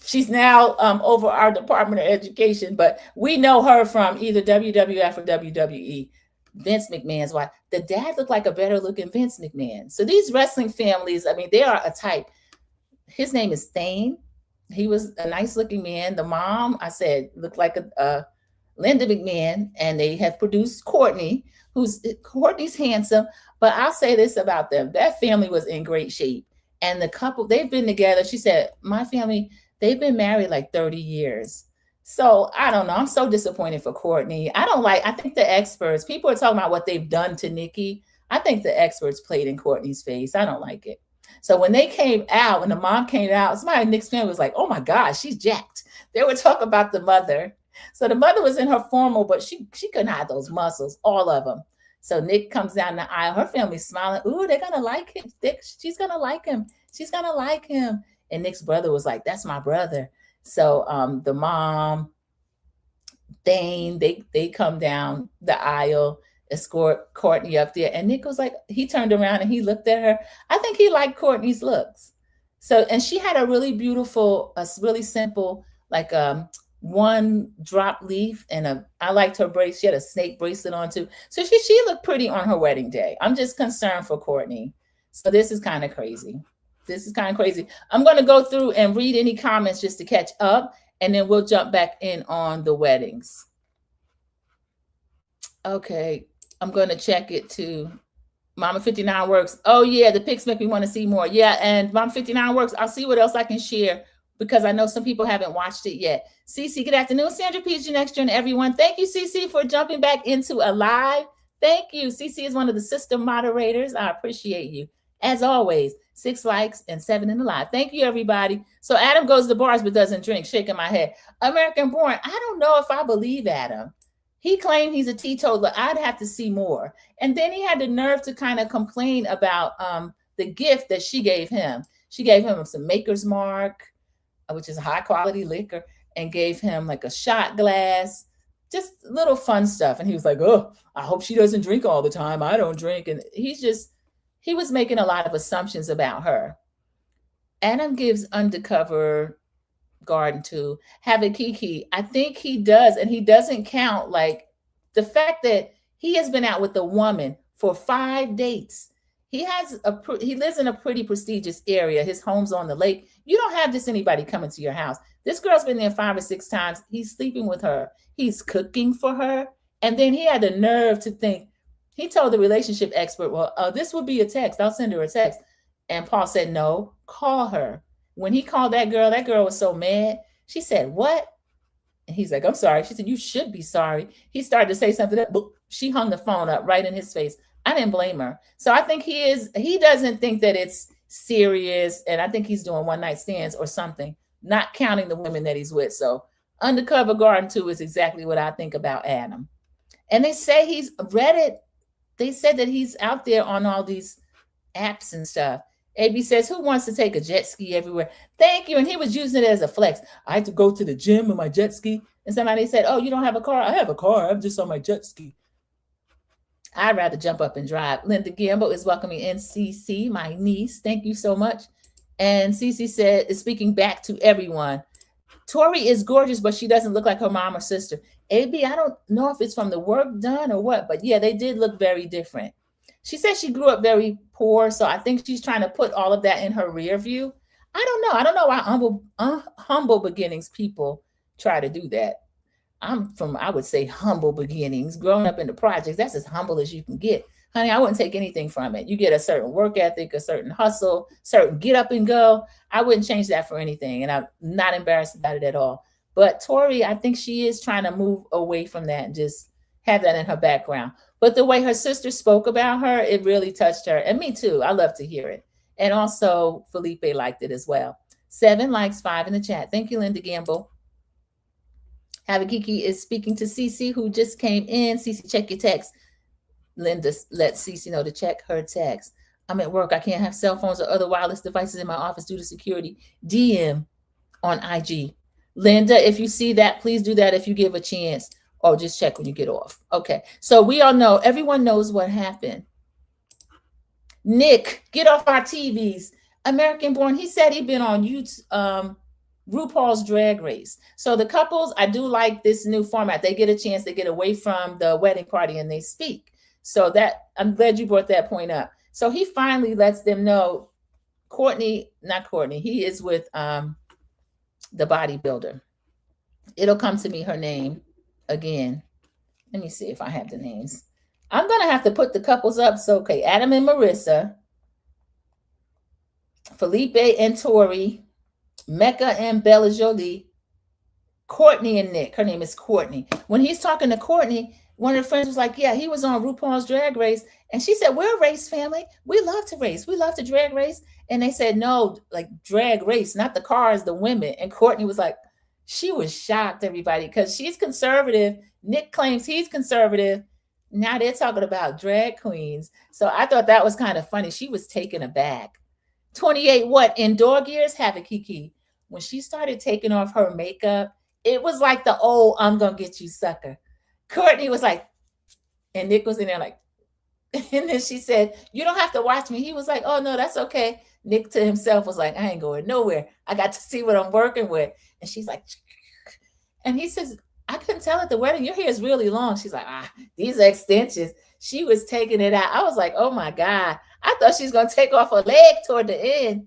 C: She's now over our Department of Education, but we know her from either WWF or WWE. Vince McMahon's wife. The dad looked like a better looking Vince McMahon. So these wrestling families, I mean, they are a type. His name is Thane. He was a nice looking man. The mom, I said, looked like a Linda McMahon, and they have produced Courtney, Courtney's handsome. But I'll say this about them. That family was in great shape. And the couple, they've been together. She said, my family, they've been married like 30 years. So I don't know. I'm so disappointed for Courtney. I think the experts, people are talking about what they've done to Nikki. I think the experts played in Courtney's face. I don't like it. So when they came out, when the mom came out, somebody in Nick's family was like, oh my gosh, she's jacked. They were talking about the mother. So the mother was in her formal, but she couldn't hide those muscles, all of them. So Nick comes down the aisle. Her family's smiling. Ooh, they're going to like him. She's going to like him. She's going to like him. And Nick's brother was like, that's my brother. So the mom, Thane, they come down the aisle, escort Courtney up there. And Nick was like, he turned around and he looked at her. I think he liked Courtney's looks. So, and she had a really beautiful, really simple, like one drop leaf, and I liked her bracelet. She had a snake bracelet on too. So she looked pretty on her wedding day. I'm just concerned for Courtney. So this is kind of crazy. I'm going to go through and read any comments just to catch up, and then we'll jump back in on the weddings. Okay, I'm going to check it too. Mama 59 works. Oh yeah, the pics make me want to see more. Yeah, and Mama 59 works. I'll see what else I can share because I know some people haven't watched it yet. Cece, good afternoon. Sandra PG Extra and everyone. Thank you, Cece, for jumping back into a live. Thank you. Cece is one of the system moderators. I appreciate you. As always, 6 likes and 7 in the live. Thank you, everybody. So Adam goes to bars but doesn't drink. Shaking my head. American born. I don't know if I believe Adam. He claimed he's a teetotaler. I'd have to see more. And then he had the nerve to kind of complain about the gift that she gave him. She gave him some Maker's Mark, which is high quality liquor, and gave him like a shot glass, just little fun stuff. And he was like, oh, I hope she doesn't drink all the time. I don't drink. And he was making a lot of assumptions about her. Adam gives Undercover Garden to have a Kiki. I think he does. And he doesn't count like the fact that He has been out with a woman for 5 dates. He lives in a pretty prestigious area. His home's on the lake. You don't have just anybody coming to your house. This girl's been there 5 or 6 times. He's sleeping with her. He's cooking for her. And then he had the nerve to think, he told the relationship expert, well, this would be a text. I'll send her a text. And Paul said, no, call her. When he called that girl was so mad. She said, what? And he's like, I'm sorry. She said, you should be sorry. He started to say something. She hung the phone up right in his face. I didn't blame her. So I think he doesn't think that it's serious. And I think he's doing one night stands or something, not counting the women that he's with. So Undercover Garden 2 is exactly what I think about Adam. And they say he's Reddit. They said that he's out there on all these apps and stuff. AB says, who wants to take a jet ski everywhere? Thank you. And he was using it as a flex. I had to go to the gym with my jet ski. And somebody said, oh, you don't have a car? I have a car. I'm just on my jet ski. I'd rather jump up and drive. Linda Gamble is welcoming in CC, my niece. Thank you so much. And CC said, is speaking back to everyone. Tori is gorgeous, but she doesn't look like her mom or sister. AB, I don't know if it's from the work done or what, but yeah, they did look very different. She said she grew up very poor, so I think she's trying to put all of that in her rear view. I don't know. I don't know why humble beginnings people try to do that. I'm from, I would say, humble beginnings. Growing up in the projects, that's as humble as you can get. Honey, I wouldn't take anything from it. You get a certain work ethic, a certain hustle, certain get up and go. I wouldn't change that for anything, and I'm not embarrassed about it at all. But Tori, I think she is trying to move away from that and just have that in her background. But the way her sister spoke about her, it really touched her. And me too. I love to hear it. And also Felipe liked it as well. 7 likes, 5 in the chat. Thank you, Linda Gamble. Havakiki is speaking to Cece, who just came in. Cece, check your text. Linda let Cece know to check her text. I'm at work. I can't have cell phones or other wireless devices in my office due to security. DM on IG. Linda, if you see that, please do that if you give a chance, or just check when you get off. Okay. So we all know, everyone knows what happened. Nick, get off our TVs. American Born, he said he'd been on YouTube, RuPaul's Drag Race. So the couples, I do like this new format. They get a chance to get away from the wedding party and they speak. So that, I'm glad you brought that point up. So he finally lets them know, he is with the bodybuilder. It'll come to me, her name again. Let me see if I have the names. I'm going to have to put the couples up. So, okay, Adam and Marissa, Felipe and Tori, Mecca and Bella Jolie, Courtney and Nick. Her name is Courtney. When he's talking to Courtney, one of the friends was like, yeah, he was on RuPaul's Drag Race. And she said, we're a race family. We love to race. We love to drag race. And they said, no, like drag race, not the cars, the women. And Courtney was like, she was shocked, everybody, because she's conservative. Nick claims he's conservative. Now they're talking about drag queens. So I thought that was kind of funny. She was taken aback. 28, what? Indoor gears? Have it, Kiki. When she started taking off her makeup, it was like the old, I'm going to get you sucker. Courtney was like, and Nick was in there like, and then she said, you don't have to watch me. He was like, oh, no, that's okay. Nick to himself was like, I ain't going nowhere. I got to see what I'm working with. And she's like, and he says, I couldn't tell at the wedding, your hair is really long. She's like, these are extensions. She was taking it out. I was like, oh my God. I thought she was going to take off her leg toward the end.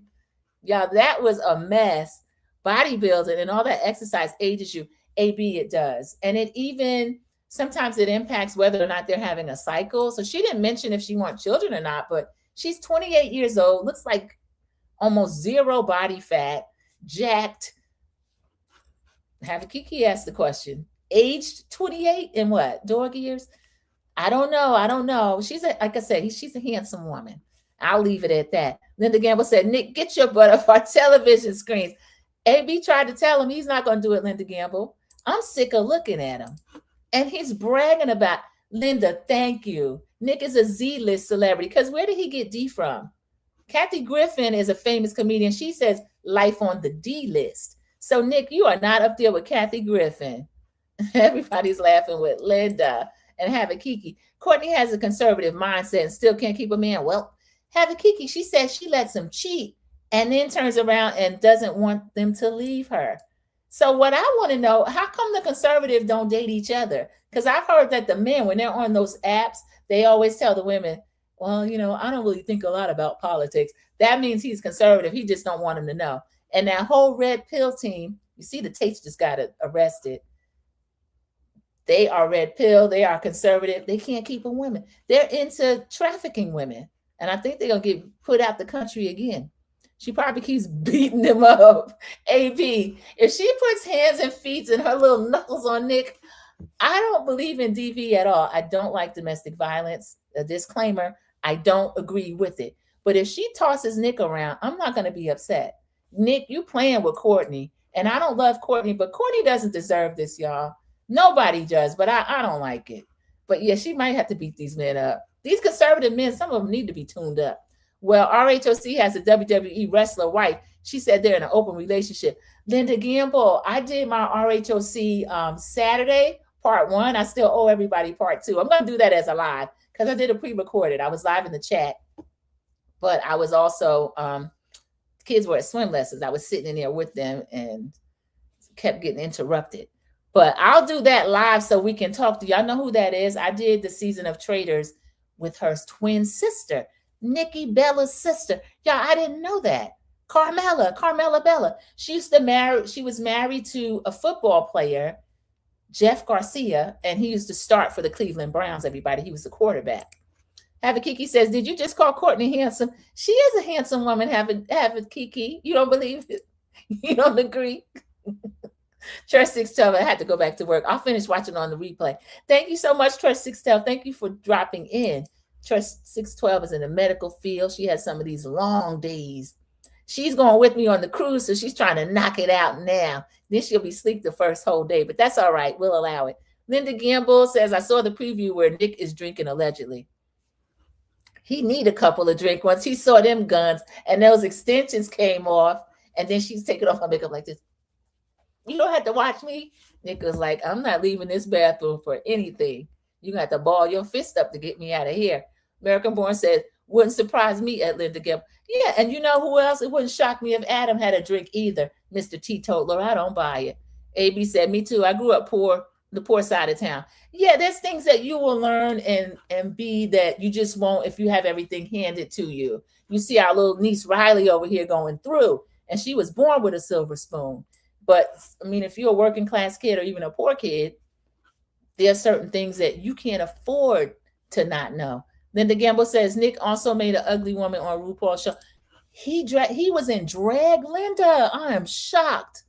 C: Y'all, that was a mess. Bodybuilding and all that exercise ages you. AB, it does. And it even, sometimes it impacts whether or not they're having a cycle. So she didn't mention if she wants children or not, but she's 28 years old, looks like almost zero body fat, jacked. Kiki asked the question, aged 28 and what? Dog years? I don't know. She's like I said, she's a handsome woman. I'll leave it at that. Linda Gamble said, Nick, get your butt off our television screens. AB tried to tell him he's not going to do it, Linda Gamble. I'm sick of looking at him. And he's bragging about, Linda, thank you. Nick is a Z-list celebrity. Because where did he get D from? Kathy Griffin is a famous comedian. She says life on the D list. So, Nick, you are not up there with Kathy Griffin. Everybody's laughing with Linda and Kiki. Courtney has a conservative mindset and still can't keep a man. Well, Kiki, she says she lets him cheat and then turns around and doesn't want them to leave her. So what I want to know, how come the conservatives don't date each other? Because I've heard that the men, when they're on those apps, they always tell the women, well, I don't really think a lot about politics. That means he's conservative. He just don't want him to know. And that whole red pill team, you see the Tates just got arrested. They are red pill. They are conservative. They can't keep a woman. They're into trafficking women. And I think they're going to get put out the country again. She probably keeps beating them up. AB, if she puts hands and feet and her little knuckles on Nick, I don't believe in DV at all. I don't like domestic violence. A disclaimer, I don't agree with it. But if she tosses Nick around, I'm not going to be upset. Nick, you playing with Courtney. And I don't love Courtney, but Courtney doesn't deserve this, y'all. Nobody does, but I don't like it. But yeah, she might have to beat these men up. These conservative men, some of them need to be tuned up. Well, RHOC has a WWE wrestler wife. She said they're in an open relationship. Linda Gamble, I did my RHOC Saturday, part 1. I still owe everybody part 2. I'm going to do that as a live because I did a pre-recorded. I was live in the chat, but I was also, kids were at swim lessons. I was sitting in there with them and kept getting interrupted. But I'll do that live so we can talk to y'all. Know who that is? I did the season of Traitors with her twin sister, Nikki Bella's sister. Y'all, I didn't know that. Carmela Bella. She was married to a football player, Jeff Garcia, and he used to start for the Cleveland Browns, everybody. He was the quarterback. Kiki says, did you just call Courtney handsome? She is a handsome woman, Kiki. You don't believe it? You don't agree? Church 612, I had to go back to work. I'll finish watching on the replay. Thank you so much, Church 612. Thank you for dropping in. Church 612 is in the medical field. She has some of these long days. She's going with me on the cruise, so she's trying to knock it out now. Then she'll be asleep the first whole day, but that's all right. We'll allow it. Linda Gamble says, I saw the preview where Nick is drinking allegedly. He need a couple of drinks once he saw them guns and those extensions came off, and then she's taking off her makeup like this. You don't have to watch me. Nick was like, I'm not leaving this bathroom for anything. You got to ball your fist up to get me out of here. American Born said, wouldn't surprise me at Linda Gamble. Yeah, and you know who else? It wouldn't shock me if Adam had a drink either. Mr. Teetotaler, I don't buy it. AB said, me too. I grew up poor, the poor side of town. Yeah, there's things that you will learn and be that you just won't if you have everything handed to you. You see our little niece Riley over here going through, and she was born with a silver spoon. But I mean, if you're a working class kid or even a poor kid, there are certain things that you can't afford to not know. Linda Gamble says, Nick also made an ugly woman on RuPaul's show. He was in drag, Linda. I am shocked.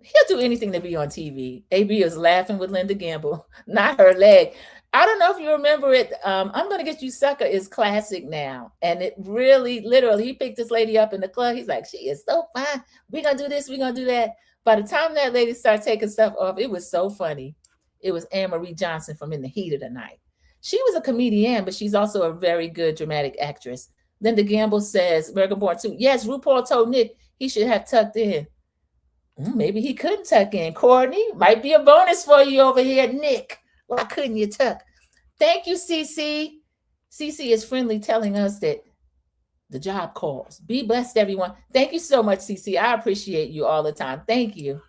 C: He'll do anything to be on TV. AB is laughing with Linda Gamble, not her leg. I don't know if you remember it. I'm Gonna Get You Sucker is classic now. And it really, literally, he picked this lady up in the club. He's like, she is so fine. We're going to do this. We're going to do that. By the time that lady started taking stuff off, it was so funny. It was Anne-Marie Johnson from In the Heat of the Night. She was a comedian, but she's also a very good dramatic actress. Linda Gamble says, American Born 2, yes, RuPaul told Nick he should have tucked in. Maybe he couldn't tuck in. Courtney, might be a bonus for you over here, Nick. Why couldn't you tuck? Thank you, CC. CC is friendly telling us that the job calls. Be blessed, everyone. Thank you so much, CC. I appreciate you all the time. Thank you.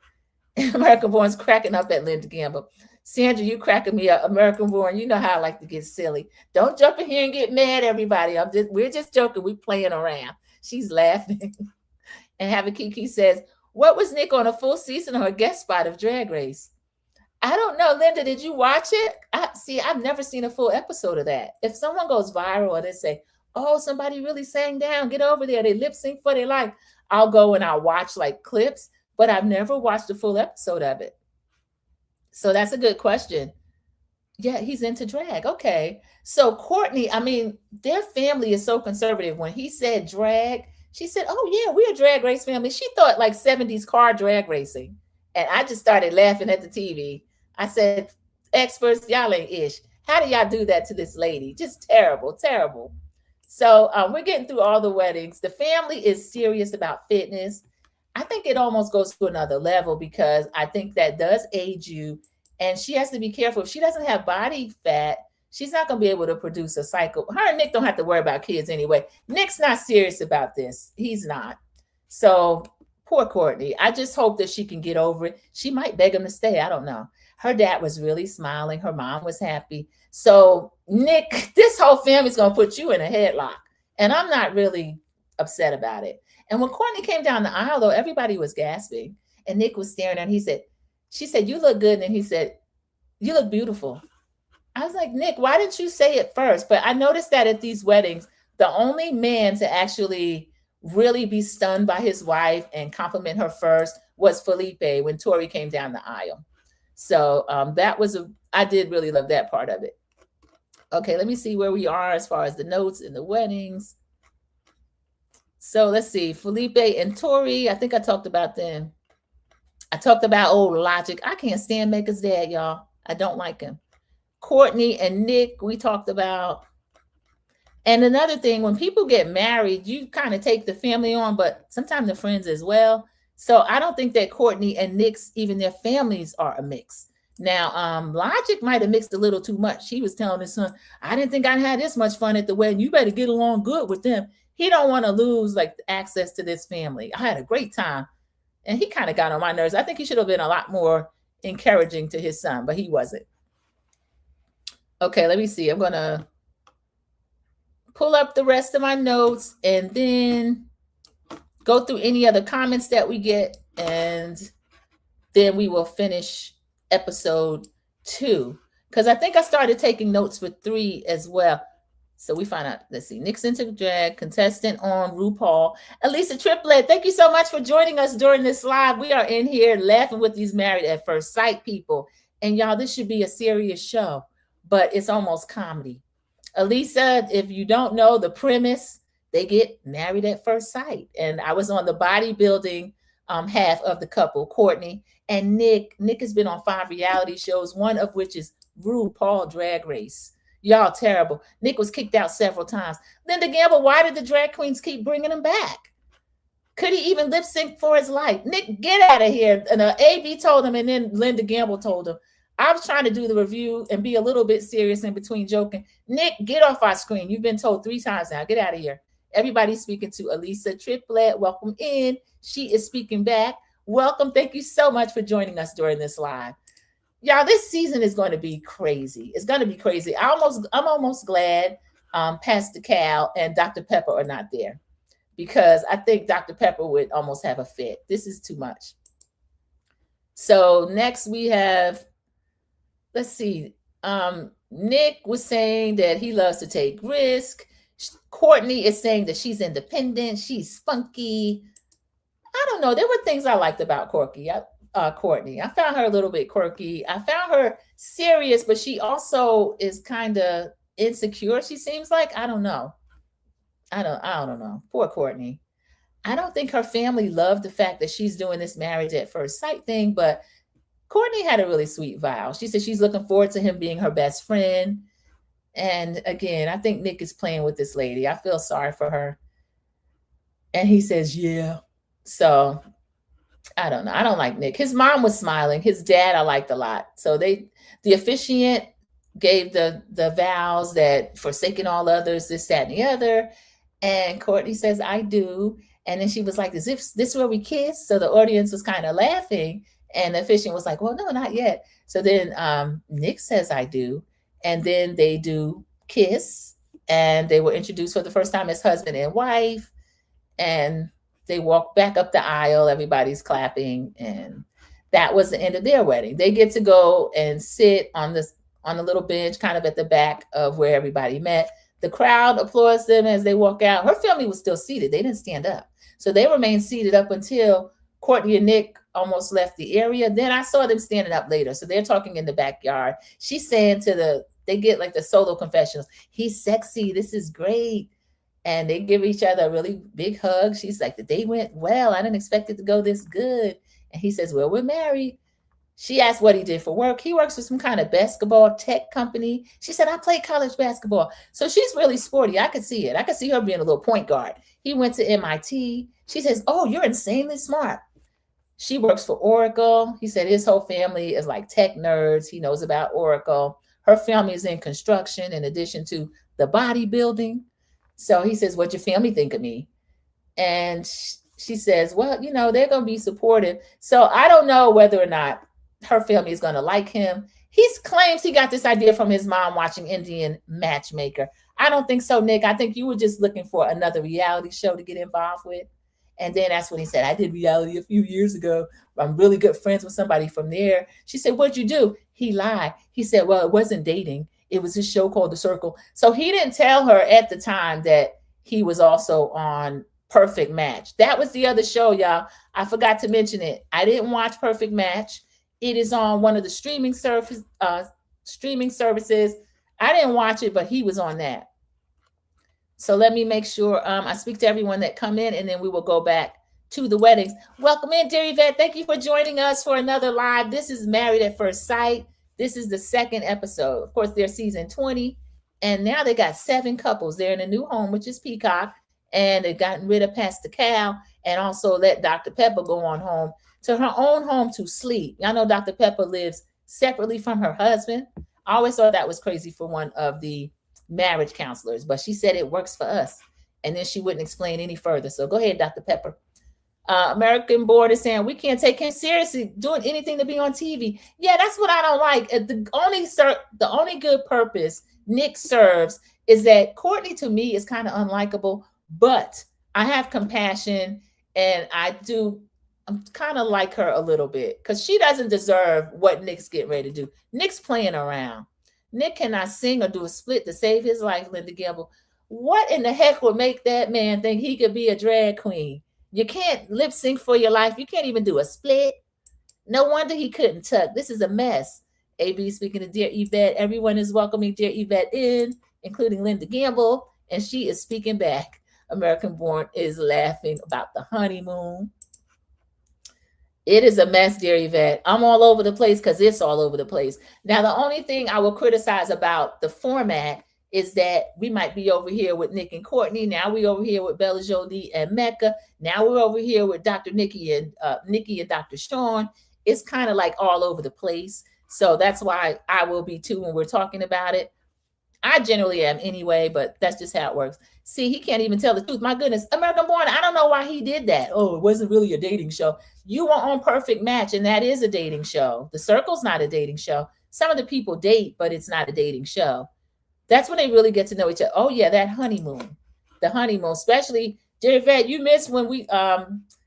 C: American Born's cracking up at Linda Gamble. Sandra, you cracking me up. American Born, you know how I like to get silly. Don't jump in here and get mad, everybody. We're just joking. We're playing around. She's laughing. And Kiki says, what was Nick on a full season or a guest spot of Drag Race? I don't know, Linda, did you watch it? I've never seen a full episode of that. If someone goes viral or they say, oh, somebody really sang down, get over there, they lip sync for their life, I'll go and I'll watch like clips, but I've never watched a full episode of it. So that's a good question. Yeah, he's into drag. Okay. So Courtney, I mean, their family is so conservative. When he said drag, she said, oh yeah, we're a drag race family. She thought like 70s car drag racing. And I just started laughing at the TV. I said, experts, y'all ain't ish. How do y'all do that to this lady? Just terrible, terrible. So we're getting through all the weddings. The family is serious about fitness. I think it almost goes to another level because I think that does age you. And she has to be careful. If she doesn't have body fat, she's not going to be able to produce a cycle. Her and Nick don't have to worry about kids anyway. Nick's not serious about this. He's not. So Poor Courtney. I just hope that she can get over it. She might beg him to stay. I don't know. Her dad was really smiling. Her mom was happy. So, Nick, this whole family's going to put you in a headlock. And I'm not really upset about it. And when Courtney came down the aisle, though, everybody was gasping. And Nick was staring at her. She said, you look good. And he said, you look beautiful. I was like, Nick, why didn't you say it first? But I noticed that at these weddings, the only man to actually really be stunned by his wife and compliment her first was Felipe when Tori came down the aisle. So I did really love that part of it. Okay, let me see where we are as far as the notes in the weddings. So let's see, Felipe and Tori, I think I talked about them. I talked about old Logic. I can't stand Mega's dad, y'all. I don't like him. Courtney and Nick, we talked about. And another thing, when people get married, you kind of take the family on, but sometimes the friends as well. So I don't think that Courtney and Nick's, even their families are a mix. Now, Logic might have mixed a little too much. He was telling his son, I didn't think I'd have this much fun at the wedding. You better get along good with them. He don't want to lose like access to this family. I had a great time. And he kind of got on my nerves. I think he should have been a lot more encouraging to his son, but he wasn't. Okay, let me see. I'm going to pull up the rest of my notes and then go through any other comments that we get. And then we will finish episode 2. Because I think I started taking notes for 3 as well. So we find out, let's see, Nixon to drag, contestant on RuPaul. Elisa Triplet, thank you so much for joining us during this live. We are in here laughing with these Married at First Sight people. And y'all, this should be a serious show, but it's almost comedy. Elisa, if you don't know the premise, they get married at first sight. And I was on the bodybuilding half of the couple, Courtney and Nick. Nick has been on 5 reality shows, one of which is RuPaul Drag Race. Y'all terrible. Nick was kicked out several times. Linda Gamble, why did the drag queens keep bringing him back? Could he even lip sync for his life? Nick, get out of here. And AB told him, and then Linda Gamble told him. I was trying to do the review and be a little bit serious in between joking. Nick, get off our screen. You've been told 3 times now. Get out of here. Everybody's speaking to Elisa Triplet. Welcome in. She is speaking back. Welcome. Thank you so much for joining us during this live. Y'all, this season is going to be crazy. It's going to be crazy. I'm almost glad Pastor Cal and Dr. Pepper are not there, because I think Dr. Pepper would almost have a fit. This is too much. So next we have, let's see. Nick was saying that he loves to take risk. Courtney is saying that she's independent. She's spunky. I don't know. There were things I liked about Courtney. I found her a little bit quirky. I found her serious, but she also is kind of insecure. She seems like, I don't know. I don't know. Poor Courtney. I don't think her family loved the fact that she's doing this marriage at first sight thing, but Courtney had a really sweet vow. She said she's looking forward to him being her best friend. And again, I think Nick is playing with this lady. I feel sorry for her. And he says, yeah. So I don't know. I don't like Nick. His mom was smiling. His dad I liked a lot. So the officiant gave the vows that forsaking all others, this, that, and the other. And Courtney says, I do. And then she was like, is this where we kiss? So the audience was kind of laughing. And the officiant was like, well, no, not yet. So then Nick says, I do. And then they do kiss. And they were introduced for the first time as husband and wife. And they walk back up the aisle. Everybody's clapping. And that was the end of their wedding. They get to go and sit on a little bench kind of at the back of where everybody met. The crowd applauds them as they walk out. Her family was still seated. They didn't stand up. So they remained seated up until Courtney and Nick almost left the area. Then I saw them standing up later. So they're talking in the backyard. She's saying they get like the solo confessionals. He's sexy. This is great. And they give each other a really big hug. She's like, the day went well. I didn't expect it to go this good. And he says, well, we're married. She asked what he did for work. He works for some kind of basketball tech company. She said, I played college basketball. So she's really sporty. I could see it. I could see her being a little point guard. He went to MIT. She says, oh, you're insanely smart. She works for Oracle. He said his whole family is like tech nerds. He knows about Oracle. Her family is in construction in addition to the bodybuilding. So he says, what'd your family think of me? And she says, well, you know, they're going to be supportive. So I don't know whether or not her family is going to like him. He claims he got this idea from his mom watching Indian Matchmaker. I don't think so, Nick. I think you were just looking for another reality show to get involved with. And then that's when he said, I did reality a few years ago. I'm really good friends with somebody from there. She said, what'd you do? He lied. He said, well, it wasn't dating. It was his show called The Circle. So he didn't tell her at the time that he was also on Perfect Match. That was the other show, y'all. I forgot to mention it. I didn't watch Perfect Match. It is on one of the streaming services. I didn't watch it, but he was on that. So let me make sure I speak to everyone that come in, and then we will go back to the weddings. Welcome in, dear Yvette. Thank you for joining us for another live. This is Married at First Sight. This is the second episode. Of course, they're season 20, and now they got 7 couples. They're in a new home, which is Peacock, and they've gotten rid of Pastor Cal and also let Dr. Pepper go on home to her own home to sleep. Y'all know Dr. Pepper lives separately from her husband. I always thought that was crazy for one of the marriage counselors, but she said it works for us. And then she wouldn't explain any further. So go ahead, Dr. Pepper. American Board is saying we can't take him seriously doing anything to be on TV. Yeah, that's what I don't like. The only good purpose Nick serves is that Courtney to me is kind of unlikable, but I have compassion and I'm kind of like her a little bit because she doesn't deserve what Nick's getting ready to do. Nick's playing around. Nick cannot sing or do a split to save his life, Linda Gamble. What in the heck would make that man think he could be a drag queen? You can't lip sync for your life. You can't even do a split. No wonder he couldn't tuck. This is a mess. AB speaking to Dear Yvette. Everyone is welcoming Dear Yvette in, including Linda Gamble, and she is speaking back. American Born is laughing about the honeymoon. It is a mess, dear Yvette. I'm all over the place because it's all over the place. Now, the only thing I will criticize about the format is that we might be over here with Nick and Courtney. Now we're over here with Bella Jolie and Mecca. Now we're over here with Dr. Nikki and Dr. Sean. It's kind of like all over the place. So that's why I will be too when we're talking about it. I generally am anyway, but that's just how it works. See, he can't even tell the truth. My goodness, American Born, I don't know why he did that. Oh, it wasn't really a dating show. You were on Perfect Match, and that is a dating show. The Circle's not a dating show. Some of the people date, but it's not a dating show. That's when they really get to know each other. Oh, yeah, that honeymoon. The honeymoon, especially, dear Yvette, you missed when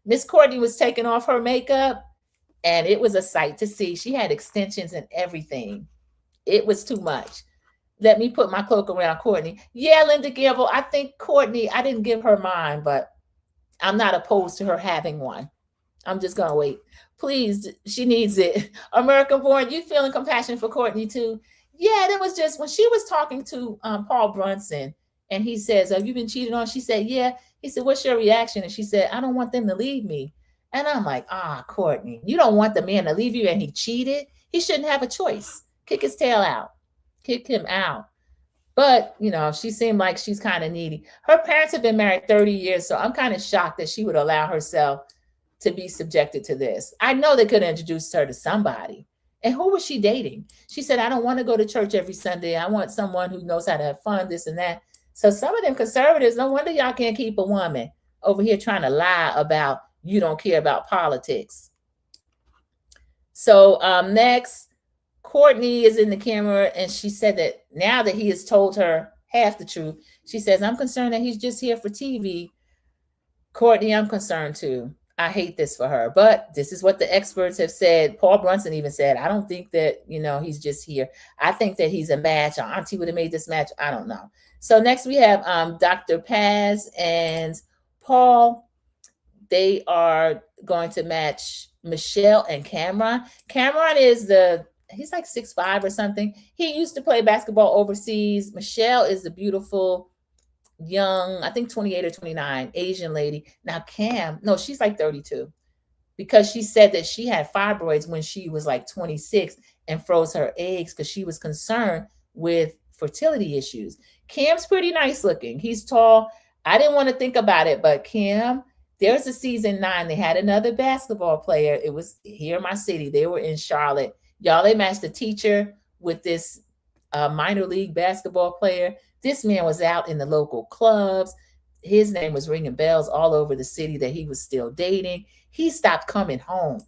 C: Miss Courtney was taking off her makeup, and it was a sight to see. She had extensions and everything. It was too much. Let me put my cloak around Courtney. Yeah, Linda Gamble, I think Courtney, I didn't give her mine, but I'm not opposed to her having one. I'm just going to wait. Please, she needs it. American Born, you feeling compassion for Courtney too? Yeah, that was just when she was talking to Paul Brunson and he says, have you been cheated on? She said, yeah. He said, what's your reaction? And she said, I don't want them to leave me. And I'm like, Courtney, you don't want the man to leave you and he cheated? He shouldn't have a choice. Kick his tail out. Kick him out. But, you know, she seemed like she's kind of needy. Her parents have been married 30 years, so I'm kind of shocked that she would allow herself to be subjected to this. I know they could have introduced her to somebody. And who was she dating? She said, I don't want to go to church every Sunday. I want someone who knows how to have fun, this and that. So some of them conservatives, no wonder y'all can't keep a woman over here trying to lie about you don't care about politics. So next, Courtney is in the camera, and she said that now that he has told her half the truth, she says, I'm concerned that he's just here for TV. Courtney, I'm concerned too. I hate this for her, but this is what the experts have said. Paul Brunson even said, I don't think that, he's just here. I think that he's a match. Our auntie would have made this match. I don't know. So next we have Dr. Paz and Paul. They are going to match Michelle and Cameron. Cameron is he's like 6'5" or something. He used to play basketball overseas. Michelle is the beautiful, young, I think 28 or 29, Asian lady. Now she's like 32 because she said that she had fibroids when she was like 26 and froze her eggs because she was concerned with fertility issues. Cam's pretty nice looking. He's tall. I didn't want to think about it, but Cam, there's a season 9. They had another basketball player. It was here in my city. They were in Charlotte. Y'all, they matched a teacher with this minor league basketball player. This man was out in the local clubs. his name was ringing bells all over the city that he was still dating. He stopped coming home.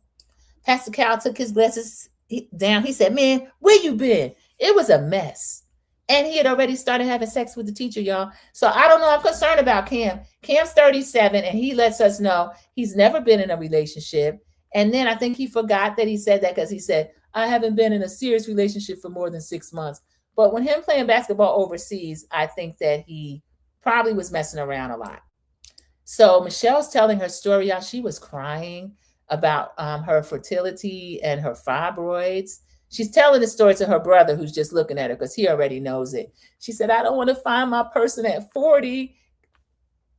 C: Pastor Cal took his glasses down. He said, man, where you been? It was a mess. And he had already started having sex with the teacher, y'all. So I don't know. I'm concerned about Cam. Cam's 37, and he lets us know he's never been in a relationship. And then I think he forgot that he said that because he said, I haven't been in a serious relationship for more than 6 months. But when him playing basketball overseas, I think that he probably was messing around a lot. So Michelle's telling her story, y'all. She was crying about her fertility and her fibroids. She's telling the story to her brother, who's just looking at her because he already knows it. She said, I don't want to find my person at 40.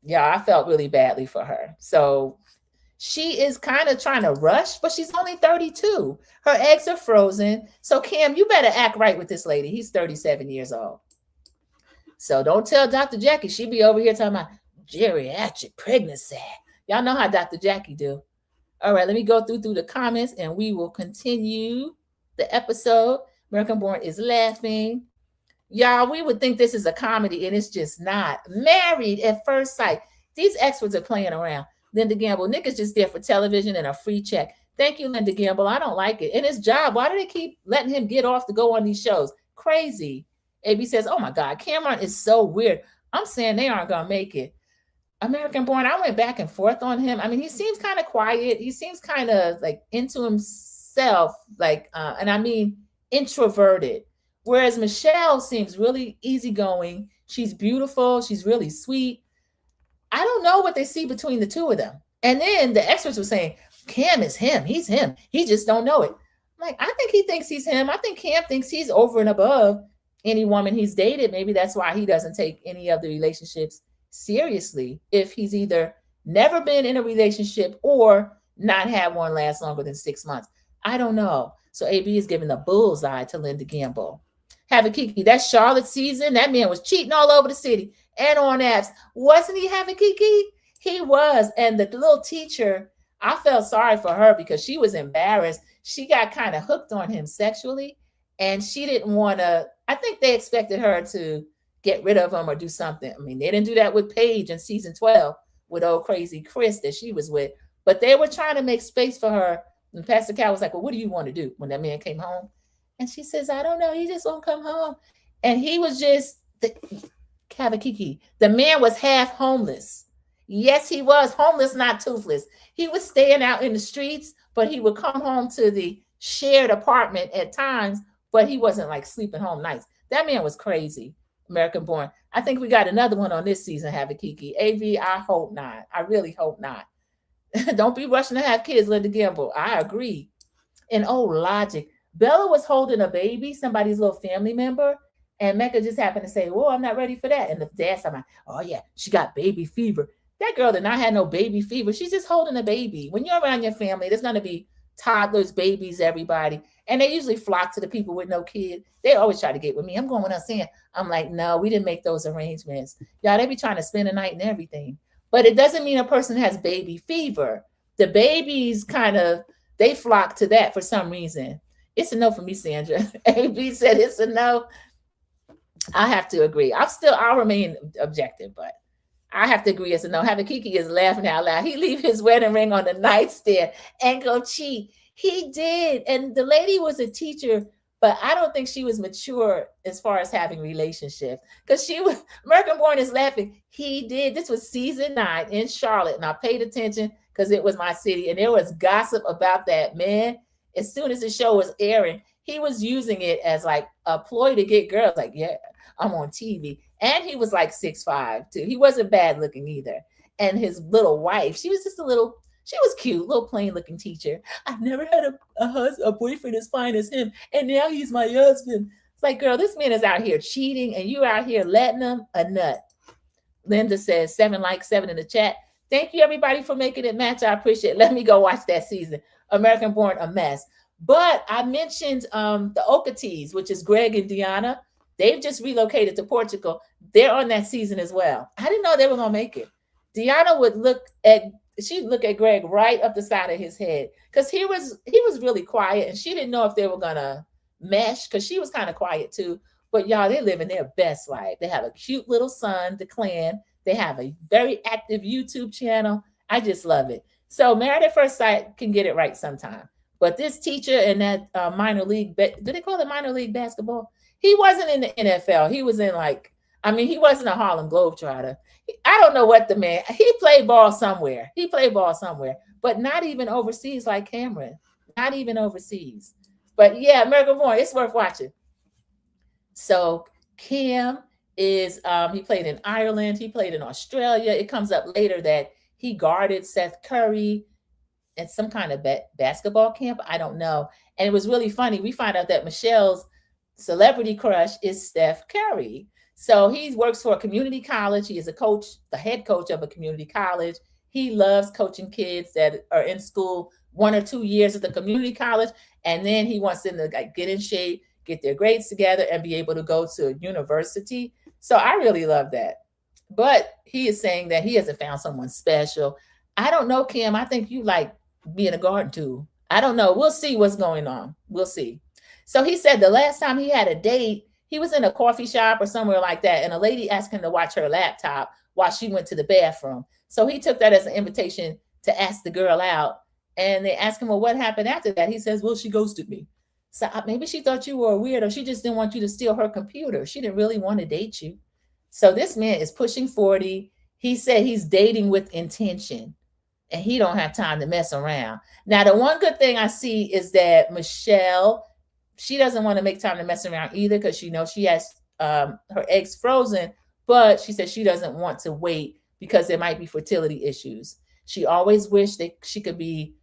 C: Yeah, I felt really badly for her. So she is kind of trying to rush, but she's only 32. Her eggs are frozen. So Cam, you better act right with this lady. He's 37 years old. So don't tell Dr. Jackie. She be over here talking about geriatric pregnancy. Y'all know how Dr. Jackie do. All right, let me go through the comments and we will continue the episode. American Born is laughing. Y'all, we would think this is a comedy and it's just not. Married at First Sight. These experts are playing around. Linda Gamble, Nick is just there for television and a free check. Thank you, Linda Gamble. I don't like it. In his job, why do they keep letting him get off to go on these shows? Crazy. AB says, oh my God, Cameron is so weird. I'm saying they aren't going to make it. American Born, I went back and forth on him. I mean, he seems kind of quiet. He seems kind of like into himself, like, and I mean, introverted. Whereas Michelle seems really easygoing. She's beautiful. She's really sweet. I don't know what they see between the two of them. And then the experts were saying, Cam is him. He's him. He just don't know it. I'm like, I think he thinks he's him. I think Cam thinks he's over and above any woman he's dated. Maybe that's why he doesn't take any of the relationships seriously, if he's either never been in a relationship or not had one last longer than 6 months. I don't know. So AB is giving the bullseye to Linda Gamble. Have a Kiki. That Charlotte season, that man was cheating all over the city and on apps. Wasn't he having Kiki? He was. And the little teacher, I felt sorry for her because she was embarrassed. She got kind of hooked on him sexually and she didn't want to, I think they expected her to get rid of him or do something. I mean, they didn't do that with Paige in season 12 with old crazy Chris that she was with, but they were trying to make space for her. And Pastor Cal was like, well, what do you want to do when that man came home? And she says, I don't know. He just won't come home. And he was just Kavakiki. The man was half homeless. Yes, he was homeless, not toothless. He was staying out in the streets, but he would come home to the shared apartment at times, but he wasn't like sleeping home nights. That man was crazy. American Born. I think we got another one on this season, Havakiki. AV, I hope not. I really hope not. Don't be rushing to have kids, Linda Gamble. I agree. And logic. Bella was holding a baby, somebody's little family member, and Mecca just happened to say, well, I'm not ready for that. And the dad's like, oh yeah, she got baby fever. That girl did not have no baby fever. She's just holding a baby. When you're around your family, there's going to be toddlers, babies, everybody. And they usually flock to the people with no kid. They always try to get with me. I'm going with us saying, I'm like, no, we didn't make those arrangements. Y'all, they be trying to spend a night and everything. But it doesn't mean a person has baby fever. The babies they flock to that for some reason. It's a no for me, Sandra. AB said it's a no. I have to agree. I'll remain objective, but I have to agree it's a no. Havakiki is laughing out loud. He leave his wedding ring on the nightstand and go cheat. He did. And the lady was a teacher, but I don't think she was mature as far as having relationships. Because American Born is laughing. He did. This was season 9 in Charlotte. And I paid attention because it was my city. And there was gossip about that man. As soon as the show was airing, he was using it as like a ploy to get girls. Like, yeah, I'm on TV. And he was like 6'5" too. He wasn't bad looking either. And his little wife, she was just she was cute, little plain looking teacher. I've never had a boyfriend as fine as him. And now he's my husband. It's like, girl, this man is out here cheating and you out here letting him a nut. Linda says 7 likes, 7 in the chat. Thank you everybody for making it match. I appreciate it. Let me go watch that season. American Born, a mess. But I mentioned the Ocatees, which is Greg and Deanna. They've just relocated to Portugal. They're on that season as well. I didn't know they were going to make it. Deanna would look at Greg right up the side of his head because he was really quiet and she didn't know if they were going to mesh because she was kind of quiet too. But y'all, they're living their best life. They have a cute little son, Declan. They have a very active YouTube channel. I just love it. So Married at First Sight can get it right sometime. But this teacher in that minor league, do they call it minor league basketball? He wasn't in the NFL. He was in he wasn't a Harlem Globetrotter. I don't know what the man, he played ball somewhere. But not even overseas like Cameron. Not even overseas. But yeah, American Born, it's worth watching. So Cam is, he played in Ireland. He played in Australia. It comes up later that he guarded Seth Curry at some kind of basketball camp. I don't know. And it was really funny. We find out that Michelle's celebrity crush is Steph Curry. So he works for a community college. He is a coach, the head coach of a community college. He loves coaching kids that are in school 1 or 2 years at the community college. And then he wants them to get in shape, get their grades together, and be able to go to a university. So I really love that. But he is saying that he hasn't found someone special. I don't know, Kim. I think you like being a garden tool. I don't know. We'll see what's going on. We'll see. So he said the last time he had a date, he was in a coffee shop or somewhere like that, and a lady asked him to watch her laptop while she went to the bathroom. So he took that as an invitation to ask the girl out. And they asked him, well, what happened after that? He says, well, she ghosted me. So maybe she thought you were a weirdo. She just didn't want you to steal her computer. She didn't really want to date you. So this man is pushing 40. He said he's dating with intention, and he don't have time to mess around. Now, the one good thing I see is that Michelle, she doesn't want to make time to mess around either, because she knows she has her eggs frozen, but she said she doesn't want to wait because there might be fertility issues. She always wished that she could be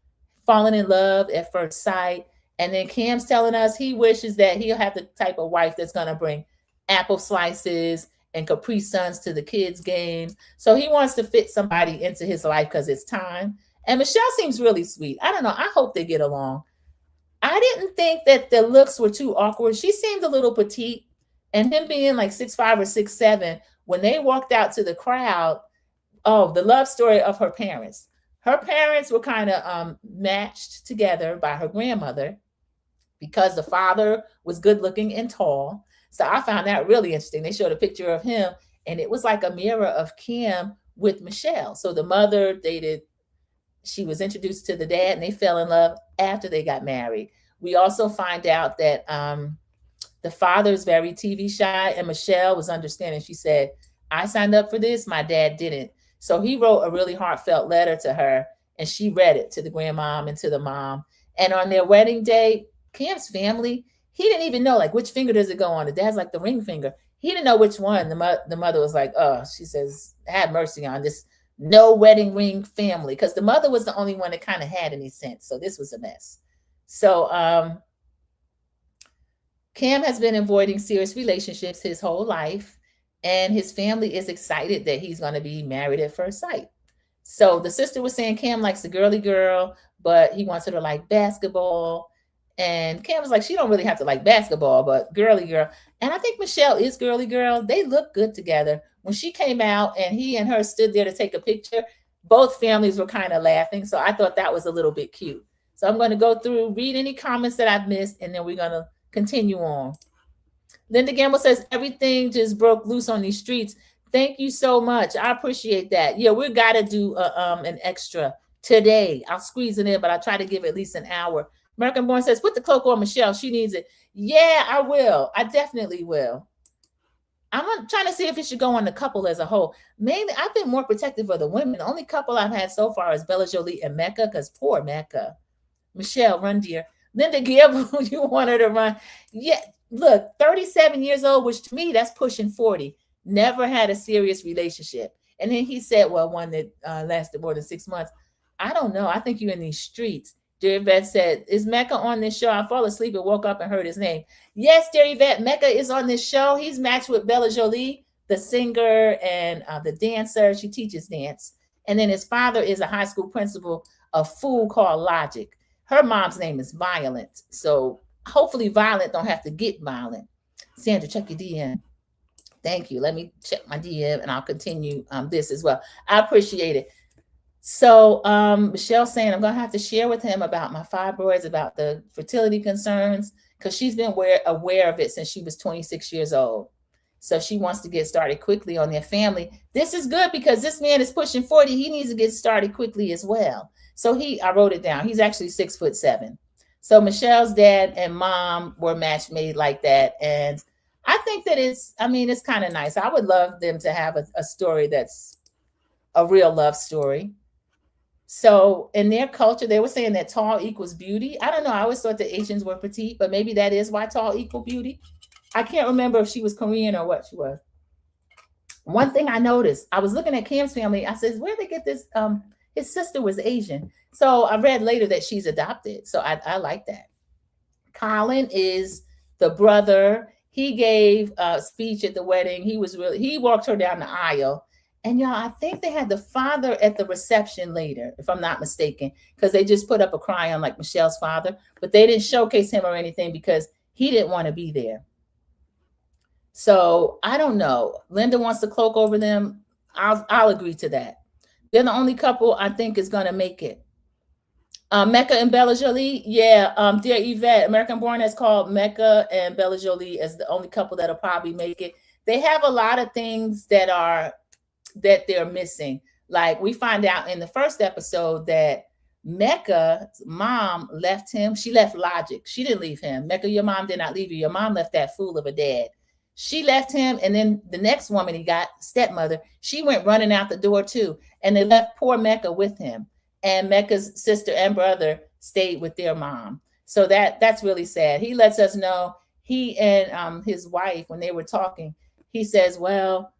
C: falling in love at first sight. And then Cam's telling us he wishes that he'll have the type of wife that's going to bring apple slices and Capri Suns to the kids' games. So he wants to fit somebody into his life because it's time. And Michelle seems really sweet. I don't know. I hope they get along. I didn't think that the looks were too awkward. She seemed a little petite. And him being like 6'5" or 6'7", when they walked out to the crowd, oh, the love story of her parents. Her parents were kind of matched together by her grandmother because the father was good looking and tall. So I found that really interesting. They showed a picture of him, and it was like a mirror of Kim with Michelle. So the mother dated, she was introduced to the dad, and they fell in love after they got married. We also find out that the father is very TV shy, and Michelle was understanding. She said, I signed up for this, my dad didn't. So he wrote a really heartfelt letter to her, and she read it to the grandmom and to the mom. And on their wedding day, Cam's family, he didn't even know, like, which finger does it go on? The dad's like the ring finger. He didn't know which one. The mother was like, oh, she says, have mercy on this no wedding ring family, because the mother was the only one that kind of had any sense. So this was a mess. So Cam has been avoiding serious relationships his whole life, and his family is excited that he's going to be married at first sight. So the sister was saying Cam likes a girly girl, but he wants her to like basketball. And Cam was like, she don't really have to like basketball, but girly girl. And I think Michelle is girly girl. They look good together. When she came out and he and her stood there to take a picture, both families were kind of laughing. So I thought that was a little bit cute. So I'm going to go through, read any comments that I've missed, and then we're going to continue on. Linda Gamble says, everything just broke loose on these streets. Thank you so much. I appreciate that. Yeah, we got to do an extra today. I'll squeeze it in, but I'll try to give at least an hour. American Born says, put the cloak on Michelle. She needs it. Yeah, I will. I definitely will. I'm trying to see if it should go on the couple as a whole. Mainly, I've been more protective of the women. The only couple I've had so far is Bella Jolie and Mecca, because poor Mecca. Michelle, run, dear. Linda Gamble, you want her to run. Yeah, look, 37 years old, which to me, that's pushing 40. Never had a serious relationship. And then he said, well, one that lasted more than 6 months. I don't know. I think you're in these streets. Dear Yvette said, is Mecca on this show? I fall asleep and woke up and heard his name. Yes, dear Yvette, Mecca is on this show. He's matched with Bella Jolie, the singer and the dancer. She teaches dance. And then his father is a high school principal, a fool called Logic. Her mom's name is Violent. So hopefully Violent don't have to get violent. Sandra, check your DM. Thank you. Let me check my DM and I'll continue this as well. I appreciate it. So Michelle's saying, I'm going to have to share with him about my fibroids, about the fertility concerns. because she's been aware of it since she was 26 years old. So she wants to get started quickly on their family. This is good because this man is pushing 40. He needs to get started quickly as well. So I wrote it down. He's actually 6'7". So Michelle's dad and mom were match made like that. And I think that it's kind of nice. I would love them to have a story that's a real love story. So in their culture, they were saying that tall equals beauty. I don't know. I always thought the Asians were petite, but maybe that is why tall equal beauty. I can't remember if she was Korean or what she was. One thing I noticed, I was looking at Cam's family. I said, where did they get this? His sister was Asian. So I read later that she's adopted. So I like that. Colin is the brother. He gave a speech at the wedding. He walked her down the aisle. And y'all, I think they had the father at the reception later, if I'm not mistaken, because they just put up a cryon like Michelle's father, but they didn't showcase him or anything because he didn't want to be there. So I don't know. Linda wants to cloak over them. I'll agree to that. They're the only couple I think is going to make it. Mecca and Bella Jolie. Yeah. Dear Yvette, American Born has called Mecca and Bella Jolie as the only couple that'll probably make it. They have a lot of things that they're missing. Like we find out in the first episode that Mecca's mom left him. She left Logic. She didn't leave him. Mecca, your mom did not leave you. Your mom left that fool of a dad. She left him. And then the next woman he got, stepmother, she went running out the door too. And they left poor Mecca with him. And Mecca's sister and brother stayed with their mom. So that's really sad. He lets us know, he and his wife, when they were talking, he says, well,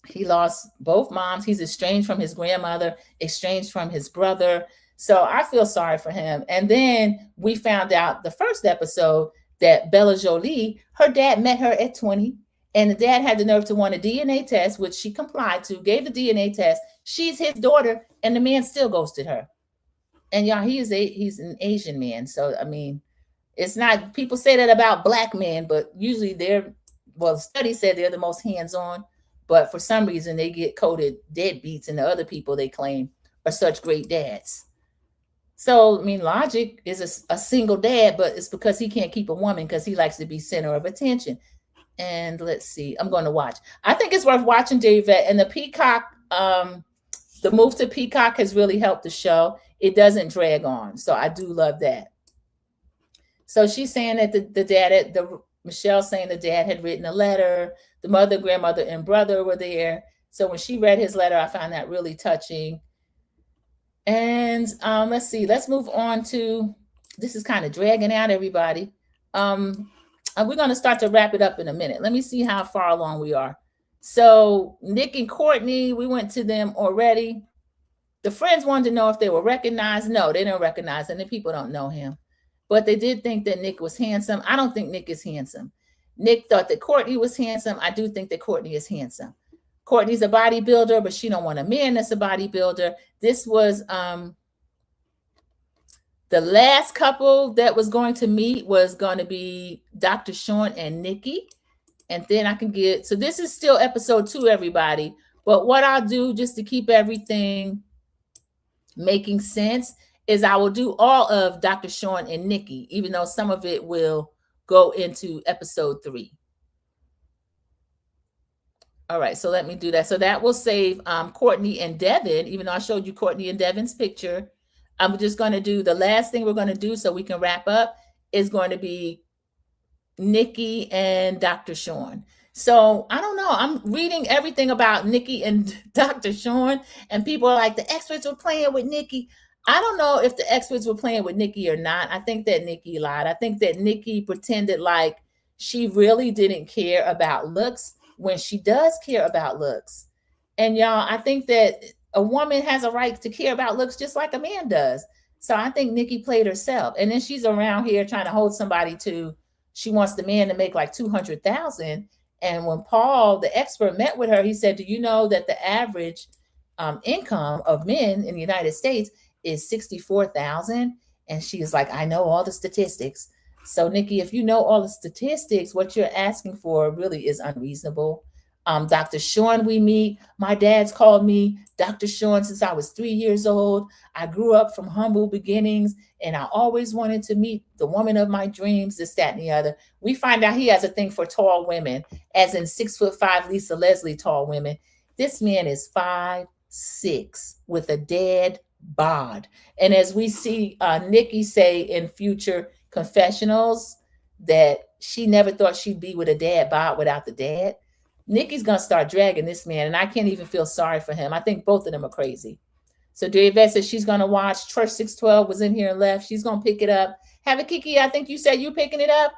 C: he lost both moms. He's estranged from his grandmother, estranged from his brother. So I feel sorry for him. And then we found out the first episode that Bella Jolie, her dad met her at 20, and the dad had the nerve to want a DNA test, which she complied to, gave the DNA test. She's his daughter, and the man still ghosted her. And y'all, he's an Asian man. So, I mean, it's not, people say that about Black men, but usually studies said they're the most hands-on, but for some reason they get coded deadbeats, and the other people they claim are such great dads. So, I mean, Logic is a single dad, but it's because he can't keep a woman because he likes to be center of attention. And let's see, I'm going to watch. I think it's worth watching, David. And the Peacock, the move to Peacock has really helped the show. It doesn't drag on. So I do love that. So she's saying that Michelle's saying the dad had written a letter. The mother, grandmother, and brother were there. So when she read his letter, I found that really touching. And let's see, let's move on to, this is kind of dragging out, everybody. We're going to start to wrap it up in a minute. Let me see how far along we are. So Nick and Courtney, we went to them already. The friends wanted to know if they were recognized. No, they didn't recognize him. The people don't know him. But they did think that Nick was handsome. I don't think Nick is handsome. Nick thought that Courtney was handsome. I do think that Courtney is handsome. Courtney's a bodybuilder, but she don't want a man that's a bodybuilder. This was the last couple that was going to meet was going to be Dr. Sean and Nikki. And then I can get, so this is still episode 2, everybody. But what I'll do just to keep everything making sense is I will do all of Dr. Sean and Nikki, even though some of it will go into episode 3. All right, so let me do that. So that will save Courtney and Devin, even though I showed you Courtney and Devin's picture. I'm just going to do the last thing we're going to do so we can wrap up is going to be Nikki and Dr. Sean. So I don't know. I'm reading everything about Nikki and Dr. Sean, and people are like, the experts were playing with Nikki. I don't know if the experts were playing with Nikki or not. I think that Nikki lied. I think that Nikki pretended like she really didn't care about looks when she does care about looks. And y'all, I think that a woman has a right to care about looks just like a man does. So I think Nikki played herself. And then she's around here trying to hold somebody to, she wants the man to make like $200,000. And when Paul, the expert, met with her, he said, do you know that the average income of men in the United States is $64,000? And she's like, I know all the statistics. So Nikki, if you know all the statistics, what you're asking for really is unreasonable. Dr. Sean we meet. My dad's called me Dr. Sean since I was 3 years old. I grew up from humble beginnings and I always wanted to meet the woman of my dreams, this, that, and the other. We find out he has a thing for tall women, as in 6'5" Lisa Leslie tall women. This man is 5'6" with a dad bod. And as we see Nikki say in future confessionals that she never thought she'd be with a dad bod without the dad, Nikki's going to start dragging this man, and I can't even feel sorry for him. I think both of them are crazy. So Yvette says she's going to watch. Church 612 was in here and left. She's going to pick it up. Have it, Kiki. I think you said you picking it up.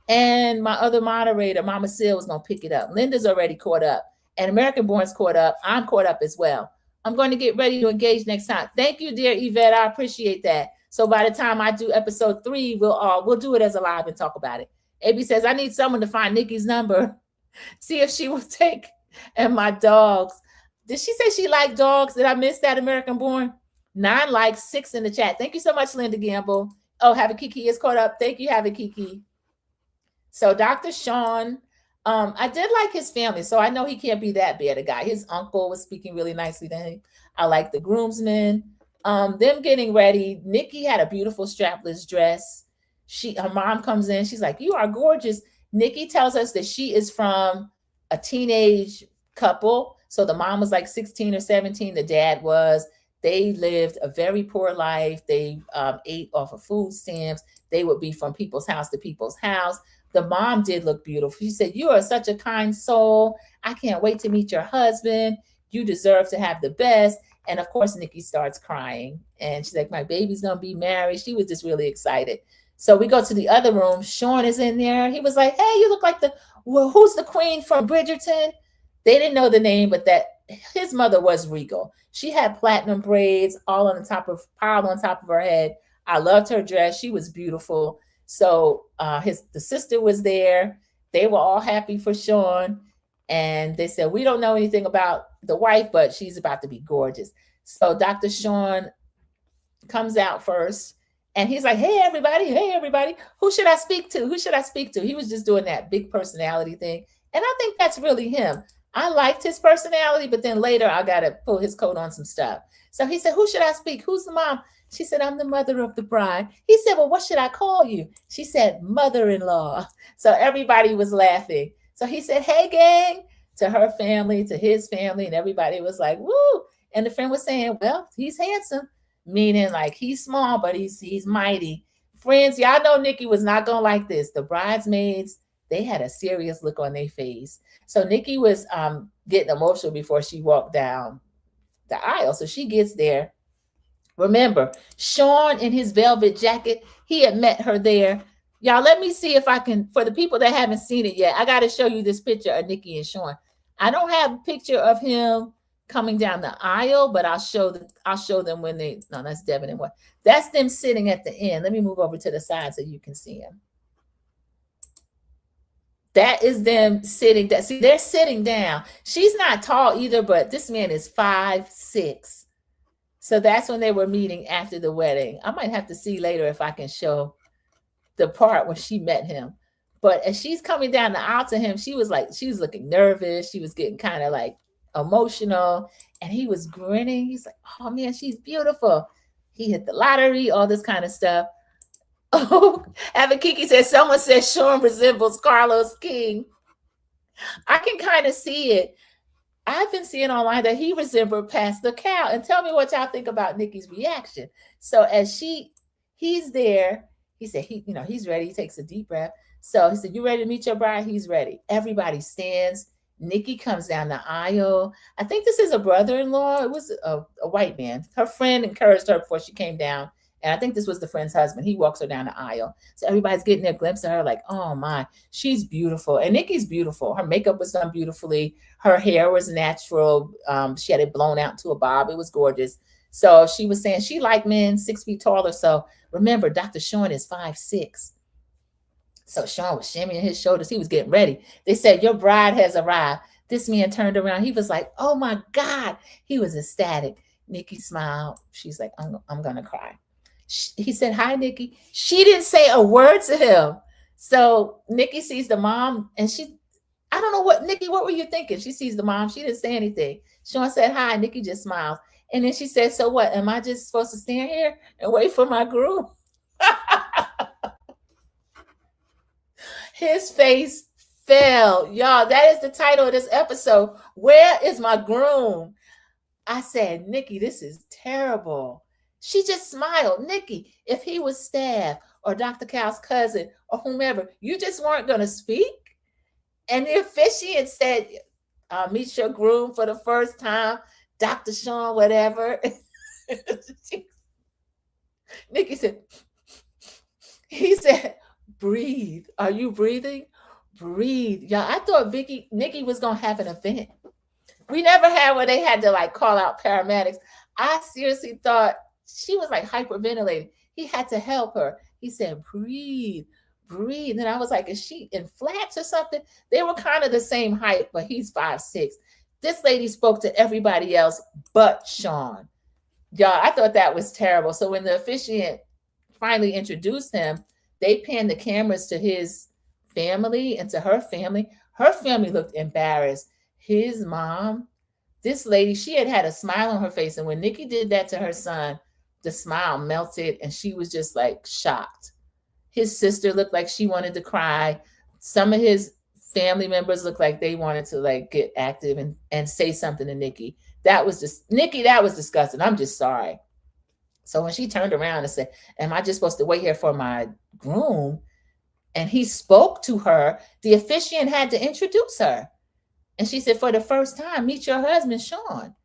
C: And my other moderator, Mama Sil, was going to pick it up. Linda's already caught up. And American Born's caught up. I'm caught up as well. I'm going to get ready to engage next time. Thank you, dear Yvette. I appreciate that. So by the time I do episode 3, we'll do it as a live and talk about it. AB says, I need someone to find Nikki's number. See if she will take. And my dogs. Did she say she liked dogs? Did I miss that, American Born? 9 likes, 6 in the chat. Thank you so much, Linda Gamble. Oh, Have Kiki is caught up. Thank you, Have Kiki. So Dr. Sean, I did like his family, so I know he can't be that bad a guy. His uncle was speaking really nicely to him. I like the groomsmen. Them getting ready. Nikki had a beautiful strapless dress. Her mom comes in. She's like, you are gorgeous. Nikki tells us that she is from a teenage couple. So the mom was like 16 or 17. The dad was. They lived a very poor life. They ate off of food stamps. They would be from people's house to people's house. The mom did look beautiful. She said, you are such a kind soul. I can't wait to meet your husband. You deserve to have the best. And of course, Nikki starts crying. And she's like, my baby's going to be married. She was just really excited. So we go to the other room. Sean is in there. He was like, hey, you look like who's the queen from Bridgerton? They didn't know the name, but that his mother was regal. She had platinum braids all on the piled on top of her head. I loved her dress. She was beautiful. So the sister was there. They were all happy for Sean. And they said, we don't know anything about the wife, but she's about to be gorgeous. So Dr. Sean comes out first. And he's like, hey, everybody, who should I speak to? Who should I speak to? He was just doing that big personality thing. And I think that's really him. I liked his personality, but then later I got to pull his coat on some stuff. So he said, who should I speak? Who's the mom? She said, I'm the mother of the bride. He said, well, what should I call you? She said, mother-in-law. So everybody was laughing. So he said, hey, gang, to her family, to his family. And everybody was like, woo. And the friend was saying, well, he's handsome. Meaning like he's small, but he's mighty. Friends, y'all know Nikki was not going to like this. The bridesmaids, they had a serious look on their face. So Nikki was getting emotional before she walked down the aisle. So she gets there. Remember, Sean in his velvet jacket, he had met her there. Y'all, let me see if I can, for the people that haven't seen it yet, I got to show you this picture of Nikki and Sean. I don't have a picture of him coming down the aisle, but I'll show them when that's Devin and what. That's them sitting at the end. Let me move over to the side so you can see him. That is them sitting. See, they're sitting down. She's not tall either, but this man is 5'6". So that's when they were meeting after the wedding. I might have to see later if I can show the part when she met him. But as she's coming down the aisle to him, she was looking nervous. She was getting kind of like emotional, and he was grinning. He's like, oh man, she's beautiful. He hit the lottery, all this kind of stuff. Oh, Kiki says, someone says Sean resembles Carlos King. I can kind of see it. I've been seeing online that he resembled Pastor Cal. And tell me what y'all think about Nikki's reaction. So as he's there, he said, he's ready. He takes a deep breath. So he said, you ready to meet your bride? He's ready. Everybody stands. Nikki comes down the aisle. I think this is a brother-in-law. It was a white man. Her friend encouraged her before she came down. And I think this was the friend's husband. He walks her down the aisle. So everybody's getting their glimpse of her like, oh my, she's beautiful. And Nikki's beautiful. Her makeup was done beautifully. Her hair was natural. She had it blown out to a bob. It was gorgeous. So she was saying she liked men 6 feet taller. So remember, Dr. Sean is 5'6". So Sean was shimmying his shoulders. He was getting ready. They said, your bride has arrived. This man turned around. He was like, oh my God. He was ecstatic. Nikki smiled. She's like, I'm going to cry. He said, hi, Nikki. She didn't say a word to him. So Nikki sees the mom, and I I don't know what, Nikki, what were you thinking? She sees the mom. She didn't say anything. Sean said hi. Nikki just smiles. And then she said, so what? Am I just supposed to stand here and wait for my groom? His face fell. Y'all, that is the title of this episode. Where is my groom? I said, Nikki, this is terrible. She just smiled. Nikki, if he was staff or Dr. Cal's cousin or whomever, you just weren't going to speak? And the officiant said, meet your groom for the first time, Dr. Sean, whatever. Nikki said, he said, breathe. Are you breathing? Breathe. Y'all, I thought Nikki was going to have an event. We never had where they had to like call out paramedics. I seriously thought she was like hyperventilating. He had to help her. He said, breathe, breathe. And I was like, is she in flats or something? They were kind of the same height, but he's 5'6". This lady spoke to everybody else but Sean. Y'all, I thought that was terrible. So when the officiant finally introduced him, they panned the cameras to his family and to her family. Her family looked embarrassed. His mom, this lady, she had a smile on her face. And when Nikki did that to her son, the smile melted and she was just like shocked. His sister looked like she wanted to cry. Some of his family members looked like they wanted to like get active and say something to Nikki. That was just, Nikki, that was disgusting. I'm just sorry. So when she turned around and said, am I just supposed to wait here for my groom? And he spoke to her, the officiant had to introduce her. And she said, for the first time, meet your husband, Sean.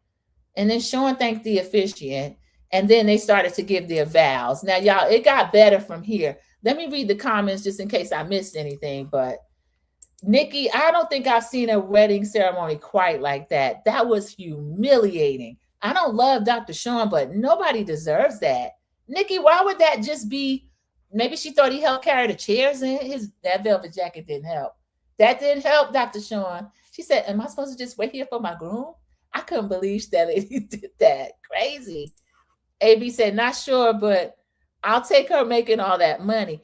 C: And then Sean thanked the officiant. And then they started to give their vows. Now, y'all, it got better from here. Let me read the comments just in case I missed anything. But Nikki, I don't think I've seen a wedding ceremony quite like that. That was humiliating. I don't love Dr. Sean, but nobody deserves that. Nikki, why would that just be? Maybe she thought he helped carry the chairs in. That velvet jacket didn't help. That didn't help, Dr. Sean. She said, am I supposed to just wait here for my groom? I couldn't believe that lady did that. Crazy. AB said, not sure, but I'll take her making all that money.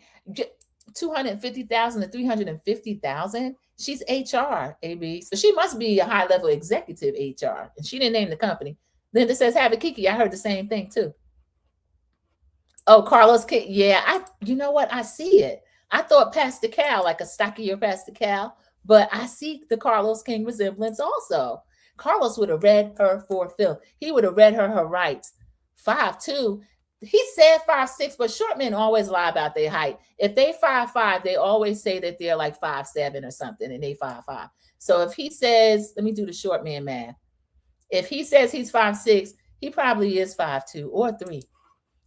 C: 250,000 to 350,000. She's HR, AB. So she must be a high-level executive HR. And she didn't name the company. Linda says, have it, Kiki. I heard the same thing, too. Oh, Carlos, yeah, you know what? I see it. I thought Pastor Cal, like a stockier Pastor Cal, but I see the Carlos King resemblance also. Carlos would have read her for Phil. He would have read her rights. 5'2". He said 5'6", but short men always lie about their height. If they 5'5", they always say that they're like 5'7" or something, and they 5'5". So if he says, let me do the short man math. If he says he's 5'6", he probably is 5'2" or 3.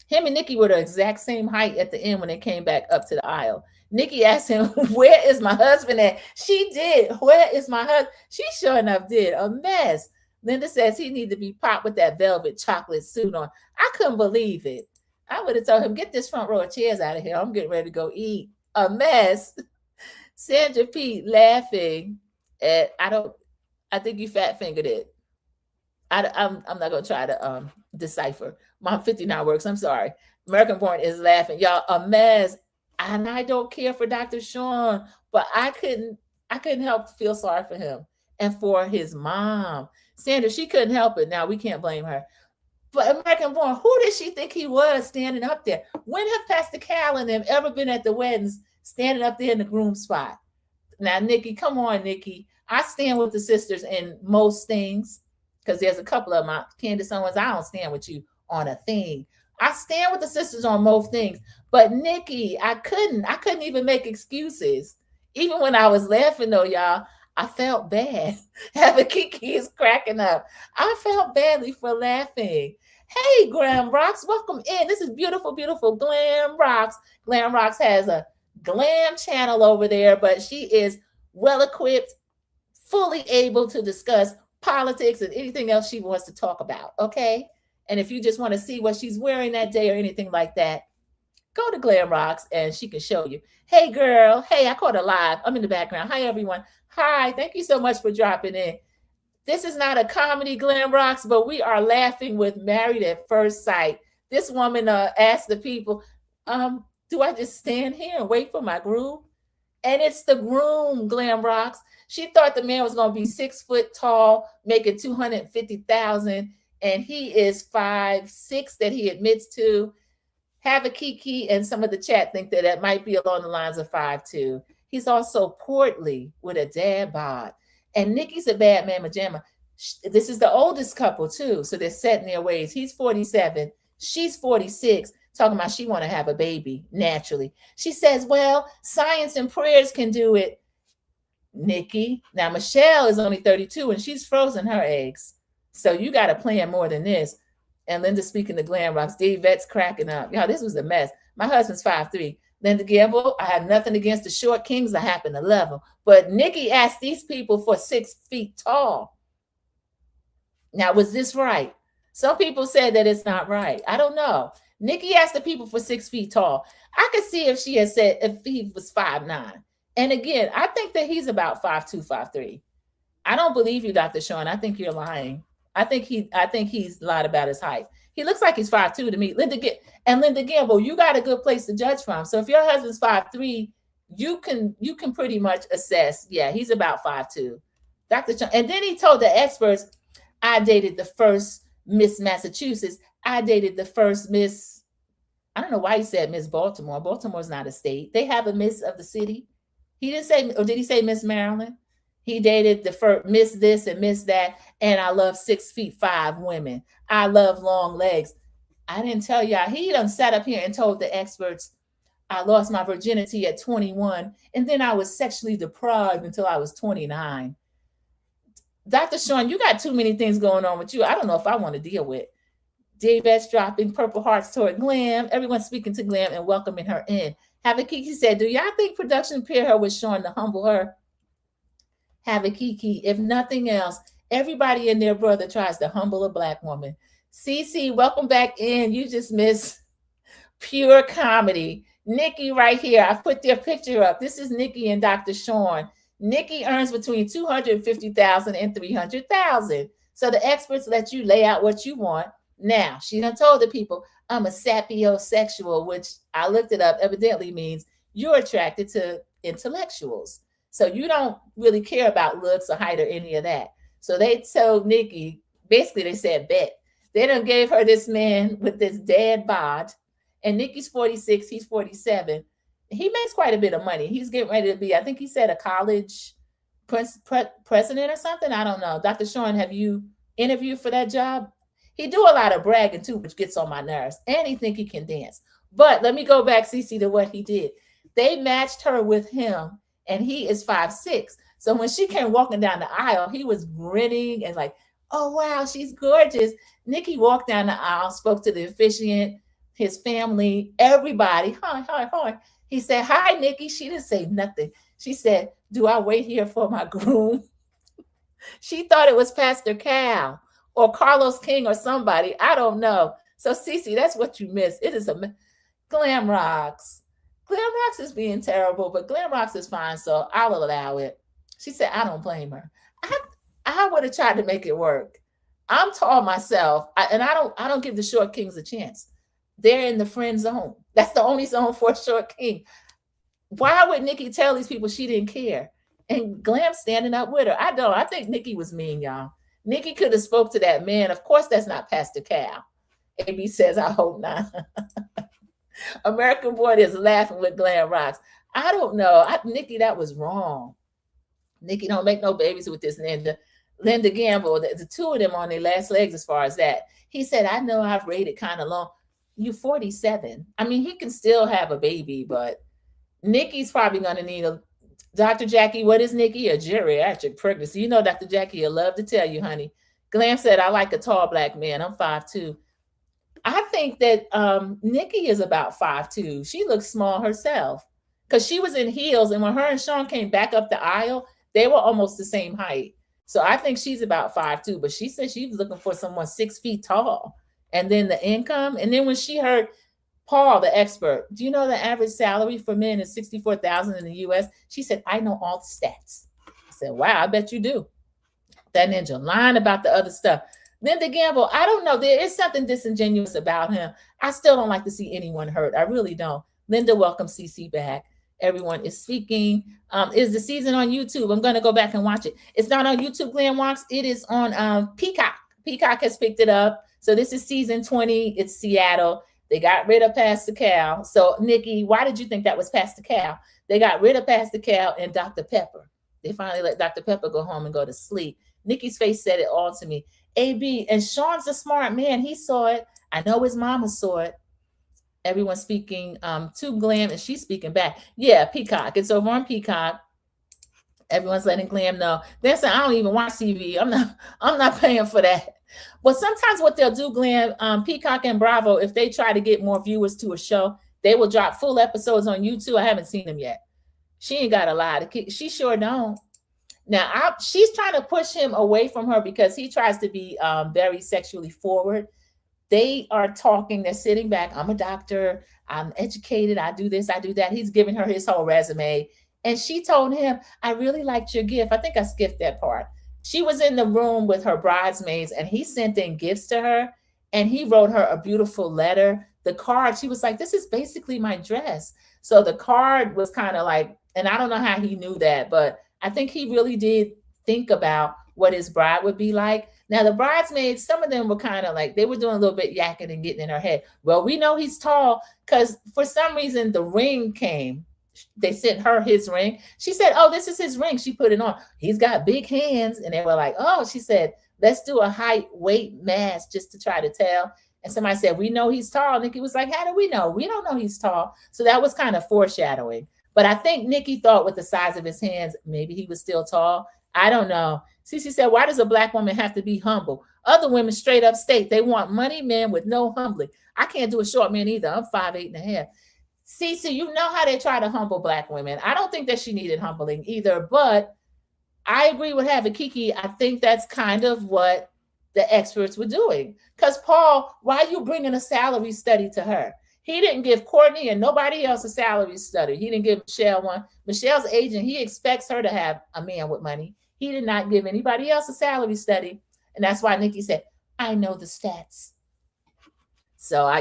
C: Him and Nikki were the exact same height at the end when they came back up to the aisle. Nikki asked him, where is my husband at? She did. Where is my husband? She sure enough did. A mess. Linda says he need to be popped with that velvet chocolate suit on. I couldn't believe it. I would have told him, get this front row of chairs out of here. I'm getting ready to go eat. A mess. Sandra Pete laughing at, I think you fat fingered it. I'm not going to try to decipher. Mom 59 works. I'm sorry. American Born is laughing. Y'all, a mess. And I don't care for Dr. Sean, but I couldn't help to feel sorry for him and for his mom. Sandra, she couldn't help it. Now we can't blame her. But American Born, who did she think he was standing up there? When have Pastor Cal and them ever been at the weddings standing up there in the groom spot? Now, Nikki, come on, Nikki. I stand with the sisters in most things because there's a couple of them. Candace Owens, I don't stand with you on a thing. I stand with the sisters on most things. But Nikki, I couldn't even make excuses. Even when I was laughing though, y'all, I felt bad. Having Kiki is cracking up. I felt badly for laughing. Hey, Glam Rocks, welcome in. This is beautiful, beautiful Glam Rocks. Glam Rocks has a glam channel over there, but she is well-equipped, fully able to discuss politics and anything else she wants to talk about, okay? And if you just want to see what she's wearing that day or anything like that, go to Glam Rocks and she can show you. Hey, girl. Hey, I caught her live. I'm in the background. Hi, everyone. Hi. Thank you so much for dropping in. This is not a comedy, Glam Rocks, but we are laughing with Married at First Sight. This woman asked the people, do I just stand here and wait for my groom? And it's the Groom, Glam Rocks. She thought the man was going to be 6 foot tall, making 250,000, and he is 5'6" that he admits to. Have a Kiki and some of the chat think that that might be along the lines of 5'2". He's also portly with a dad bod. And Nikki's a bad mamma jamma. This is the oldest couple too, so they're set in their ways. He's 47, she's 46, talking about she want to have a baby naturally. She says, well, science and prayers can do it, Nikki. Now, Michelle is only 32 and she's frozen her eggs. So you got to plan more than this. And Linda speaking to Glam Rocks, Dave Vet's cracking up. Y'all, this was a mess. My husband's 5'3". Linda Gamble, I have nothing against the short kings. I happen to love them. But Nikki asked these people for 6 feet tall. Now, was this right? Some people said that it's not right. I don't know. Nikki asked the people for 6 feet tall. I could see if she had said if he was 5'9". And again, I think that he's about 5'2", 5'3". I don't believe you, Dr. Sean. I think you're lying. I think he's lied about his height. He looks like he's 5'2" to me. Linda Gamble, you got a good place to judge from. So if your husband's 5'3", you can pretty much assess. Yeah, he's about 5'2". Dr. Sean, and then he told the experts, I dated the first Miss Massachusetts. I dated the first Miss, I don't know why he said Miss Baltimore. Baltimore's not a state. They have a Miss of the city. He didn't say, or did he say Miss Maryland? He dated the first Miss this and Miss that. And I love 6'5" women. I love long legs. I didn't tell y'all. He done sat up here and told the experts, I lost my virginity at 21. And then I was sexually deprived until I was 29. Dr. Sean, you got too many things going on with you. I don't know if I want to deal with. Dave's dropping purple hearts toward Glam. Everyone speaking to Glam and welcoming her in. Have Kiki said, do y'all think production pair her with Sean to humble her? Have Kiki, if nothing else, everybody and their brother tries to humble a Black woman. Cece, welcome back in. You just missed pure comedy. Nikki right here. I put their picture up. This is Nikki and Dr. Sean. Nikki earns between $250,000 and $300,000. So the experts let you lay out what you want. Now, she done told the people, I'm a sapiosexual, which I looked it up, evidently means you're attracted to intellectuals. So you don't really care about looks or height or any of that. So they told Nikki, basically they said, bet. They done gave her this man with this dad bod. And Nikki's 46, he's 47. He makes quite a bit of money. He's getting ready to be, I think he said a college president or something. I don't know. Dr. Sean, have you interviewed for that job? He do a lot of bragging too, which gets on my nerves. And he think he can dance. But let me go back, Cece, to what he did. They matched her with him. And he is 5'6". So when she came walking down the aisle, he was grinning and like, oh, wow, she's gorgeous. Nikki walked down the aisle, spoke to the officiant, his family, everybody. Hi. He said, hi, Nikki. She didn't say nothing. She said, do I wait here for my groom? She thought it was Pastor Cal or Carlos King or somebody. I don't know. So, Cece, that's what you missed. It is a Glam Rocks. Glam Rocks is being terrible, but Glam Rocks is fine, so I'll allow it. She said, I don't blame her. I would have tried to make it work. I'm tall myself, and I don't give the short kings a chance. They're in the friend zone. That's the only zone for a short king. Why would Nikki tell these people she didn't care? And Glam standing up with her. I think Nikki was mean, y'all. Nikki could have spoke to that man. Of course, that's not Pastor Cal. AB says, I hope not. American Boy is laughing with Glam Rocks. I don't know. Nikki, that was wrong. Nikki don't make no babies with this Linda Gamble. The two of them on their last legs as far as that. He said, I know I've waited kind of long. You 47. I mean, he can still have a baby, but Nikki's probably going to need Dr. Jackie, what is Nikki? A geriatric pregnancy. You know, Dr. Jackie will love to tell you, honey. Glam said, I like a tall Black man. I'm 5'2". I think that Nikki is about 5'2". She looks small herself because she was in heels. And when her and Sean came back up the aisle, they were almost the same height. So I think she's about 5'2", but she said she was looking for someone 6 feet tall. And then the income. And then when she heard Paul, the expert, do you know the average salary for men is $64,000 in the US? She said, I know all the stats. I said, wow, I bet you do. That ninja lying about the other stuff. Linda Gamble, I don't know. There is something disingenuous about him. I still don't like to see anyone hurt. I really don't. Linda, welcome CC back. Everyone is speaking. Is the season on YouTube? I'm going to go back and watch it. It's not on YouTube, Glam Walks. It is on Peacock. Peacock has picked it up. So this is season 20. It's Seattle. They got rid of Pastor Cal. So, Nikki, why did you think that was Pastor Cal? They got rid of Pastor Cal and Dr. Pepper. They finally let Dr. Pepper go home and go to sleep. Nikki's face said it all to me. AB, and Sean's a smart man. He saw it. I know his mama saw it. Everyone's speaking to Glam, and she's speaking back. Yeah, Peacock. It's over on Peacock. Everyone's letting Glam know. They're saying, I don't even watch TV. I'm not paying for that. But sometimes what they'll do, Glam, Peacock and Bravo, if they try to get more viewers to a show, they will drop full episodes on YouTube. I haven't seen them yet. She ain't got a lot of kids. She sure don't. Now, she's trying to push him away from her because he tries to be very sexually forward. They are talking. They're sitting back. I'm a doctor. I'm educated. I do this. I do that. He's giving her his whole resume. And she told him, I really liked your gift. I think I skipped that part. She was in the room with her bridesmaids, and he sent in gifts to her, and he wrote her a beautiful letter. The card, she was like, this is basically my dress. So the card was kind of like, and I don't know how he knew that, but I think he really did think about what his bride would be like. Now, the bridesmaids, some of them were kind of like, they were doing a little bit yakking and getting in her head. Well, we know he's tall because for some reason the ring came. They sent her his ring. She said, oh, this is his ring. She put it on. He's got big hands. And they were like, oh, she said, let's do a height weight mass just to try to tell. And somebody said, we know he's tall. Nikki was like, how do we know? We don't know he's tall. So that was kind of foreshadowing. But I think Nikki thought with the size of his hands, maybe he was still tall. I don't know. Cece said, why does a Black woman have to be humble? Other women straight up state they want money men with no humbling. I can't do a short man either. I'm 5'8.5". Cece, you know how they try to humble Black women. I don't think that she needed humbling either, but I agree with having Kiki. I think that's kind of what the experts were doing. Because Paul, why are you bringing a salary study to her? He didn't give Courtney and nobody else a salary study. He didn't give Michelle one. Michelle's agent, he expects her to have a man with money. He did not give anybody else a salary study. And that's why Nikki said, I know the stats. So I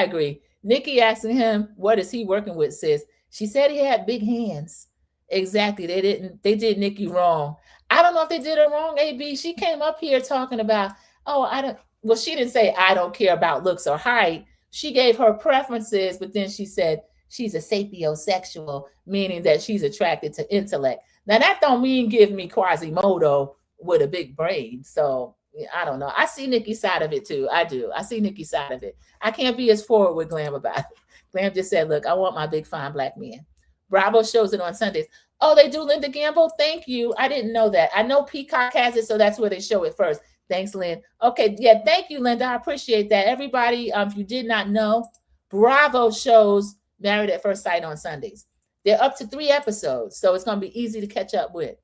C: agree. Nikki asking him, what is he working with, sis? She said he had big hands. Exactly. They did Nikki wrong. I don't know if they did her wrong, AB. She came up here talking about, she didn't say, I don't care about looks or height. She gave her preferences, but then she said she's a sapiosexual, meaning that she's attracted to intellect. Now, that don't mean give me Quasimodo with a big brain. So I don't know. I see Nikki's side of it too. I do. I see Nikki's side of it. I can't be as forward with Glam about it. Glam just said, look, I want my big, fine Black man. Bravo shows it on Sundays. Oh, they do Linda Gamble? Thank you. I didn't know that. I know Peacock has it, so that's where they show it first. Thanks, Lynn. Okay, yeah, thank you, Linda. I appreciate that. Everybody, if you did not know, Bravo shows Married at First Sight on Sundays. They're up to 3 episodes, so it's going to be easy to catch up with.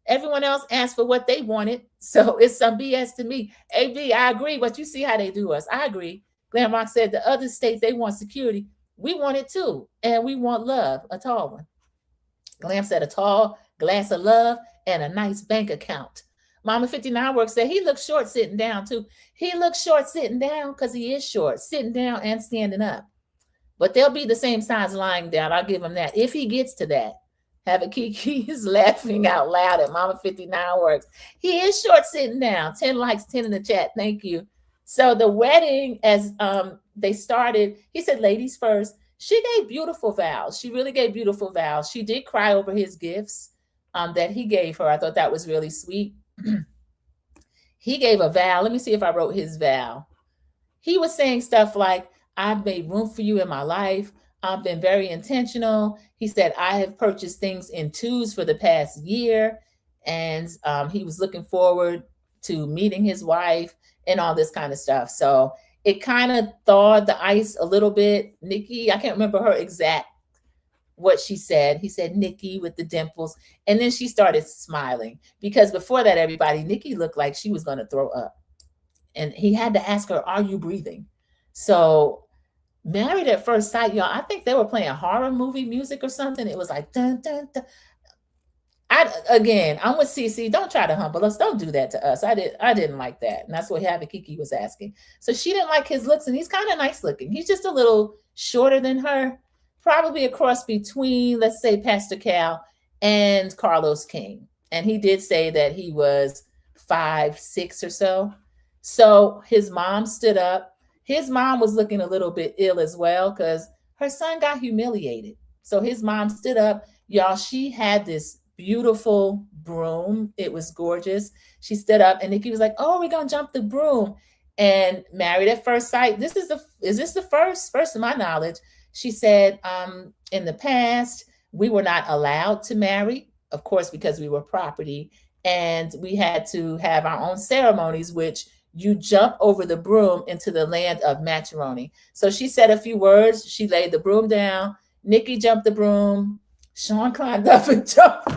C: Everyone else asked for what they wanted, so it's some BS to me. AB, I agree, but you see how they do us. I agree. Glam Rock said the other states, they want security. We want it too, and we want love, a tall one. Glam said a tall glass of love and a nice bank account. Mama 59 Works said he looks short sitting down too. He looks short sitting down because he is short, sitting down and standing up. But they'll be the same size lying down. I'll give him that. If he gets to that. Have a Kiki is laughing out loud at Mama 59 Works. He is short sitting down. 10 likes, 10 in the chat. Thank you. So the wedding, as they started, he said, ladies first. She gave beautiful vows. She really gave beautiful vows. She did cry over his gifts that he gave her. I thought that was really sweet. He gave a vow. Let me see if I wrote his vow. He was saying stuff like, I've made room for you in my life. I've been very intentional. He said, I have purchased things in twos for the past year. And he was looking forward to meeting his wife and all this kind of stuff. So it kind of thawed the ice a little bit. Nikki, I can't remember her exact what she said. He said, Nikki with the dimples. And then she started smiling because before that, everybody, Nikki looked like she was going to throw up. And he had to ask her, are you breathing? So Married at First Sight, y'all, I think they were playing horror movie music or something. It was like, dun, dun, dun. I'm with CC. Don't try to humble us. Don't do that to us. I didn't like that. And that's what Happy Kiki was asking. So she didn't like his looks, and he's kind of nice looking. He's just a little shorter than her. probably a cross between, let's say, Pastor Cal and Carlos King. And he did say that he was 5'6" or so. So his mom stood up. His mom was looking a little bit ill as well because her son got humiliated. So his mom stood up. Y'all, she had this beautiful broom. It was gorgeous. She stood up and Nikki was like, oh, we're going to jump the broom. And Married at First Sight. Is this the first to my knowledge? She said, in the past, we were not allowed to marry, of course, because we were property. And we had to have our own ceremonies, which you jump over the broom into the land of matrimony. So she said a few words. She laid the broom down. Nikki jumped the broom. Sean climbed up and jumped.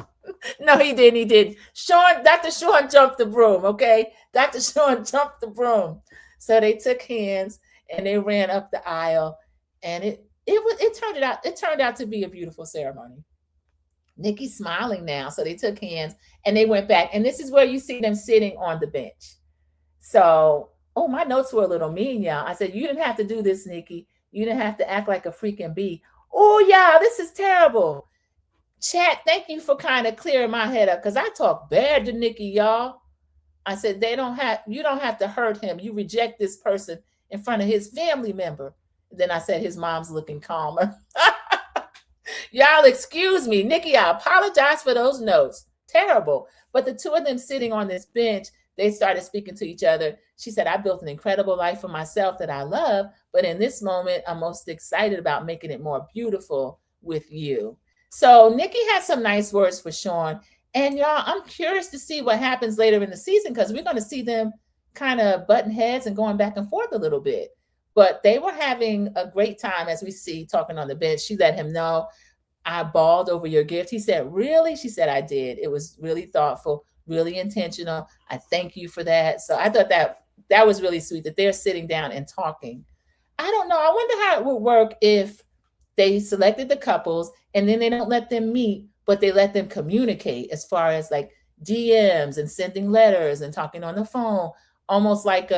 C: No, he didn't. He did. Dr. Sean jumped the broom. Okay. Dr. Sean jumped the broom. So they took hands and they ran up the aisle, and it turned out to be a beautiful ceremony. Nikki's smiling now. So they took hands and they went back. And this is where you see them sitting on the bench. So, oh, my notes were a little mean, y'all. I said, you didn't have to do this, Nikki. You didn't have to act like a freaking bee. Oh, yeah, this is terrible. Chat, thank you for kind of clearing my head up because I talk bad to Nikki, y'all. I said, you don't have to hurt him. You reject this person in front of his family member. Then I said, his mom's looking calmer. Y'all excuse me. Nikki, I apologize for those notes. Terrible. But the two of them sitting on this bench, they started speaking to each other. She said, I built an incredible life for myself that I love. But in this moment, I'm most excited about making it more beautiful with you. So Nikki had some nice words for Sean. And y'all, I'm curious to see what happens later in the season because we're going to see them kind of button heads and going back and forth a little bit. But they were having a great time, as we see, talking on the bench. She let him know, I bawled over your gift. He said, really? She said, I did. It was really thoughtful, really intentional. I thank you for that. So I thought that was really sweet that they're sitting down and talking. I don't know. I wonder how it would work if they selected the couples and then they don't let them meet, but they let them communicate as far as like DMs and sending letters and talking on the phone, almost like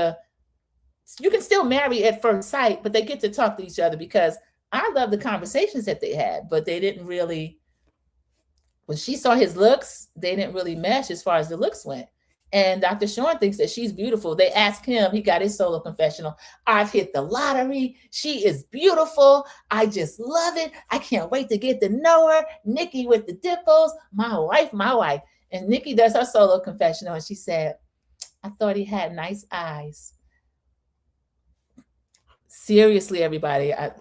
C: you can still marry at first sight, but they get to talk to each other because I love the conversations that they had, but they didn't really, when she saw his looks, they didn't really mesh as far as the looks went. And Dr. Sean thinks that she's beautiful. They asked him, he got his solo confessional. I've hit the lottery. She is beautiful. I just love it. I can't wait to get to know her. Nikki with the dimples, my wife. And Nikki does her solo confessional. And she said, I thought he had nice eyes. Seriously, everybody, I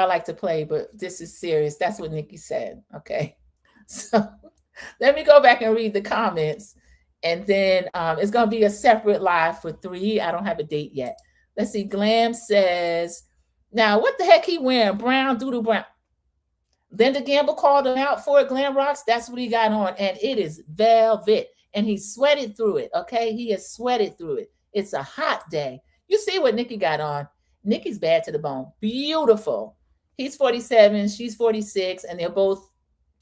C: like to play, but this is serious. That's what Nikki said. Okay. So let me go back and read the comments. And then it's going to be a separate live for 3. I don't have a date yet. Let's see. Glam says, now what the heck he wearing? Brown, doodle brown. Linda Gamble called him out for it. Glam Rocks. That's what he got on. And it is velvet. And he sweated through it. Okay. He has sweated through it. It's a hot day. You see what Nikki got on. Nikki's bad to the bone. Beautiful. He's 47. She's 46. And they're both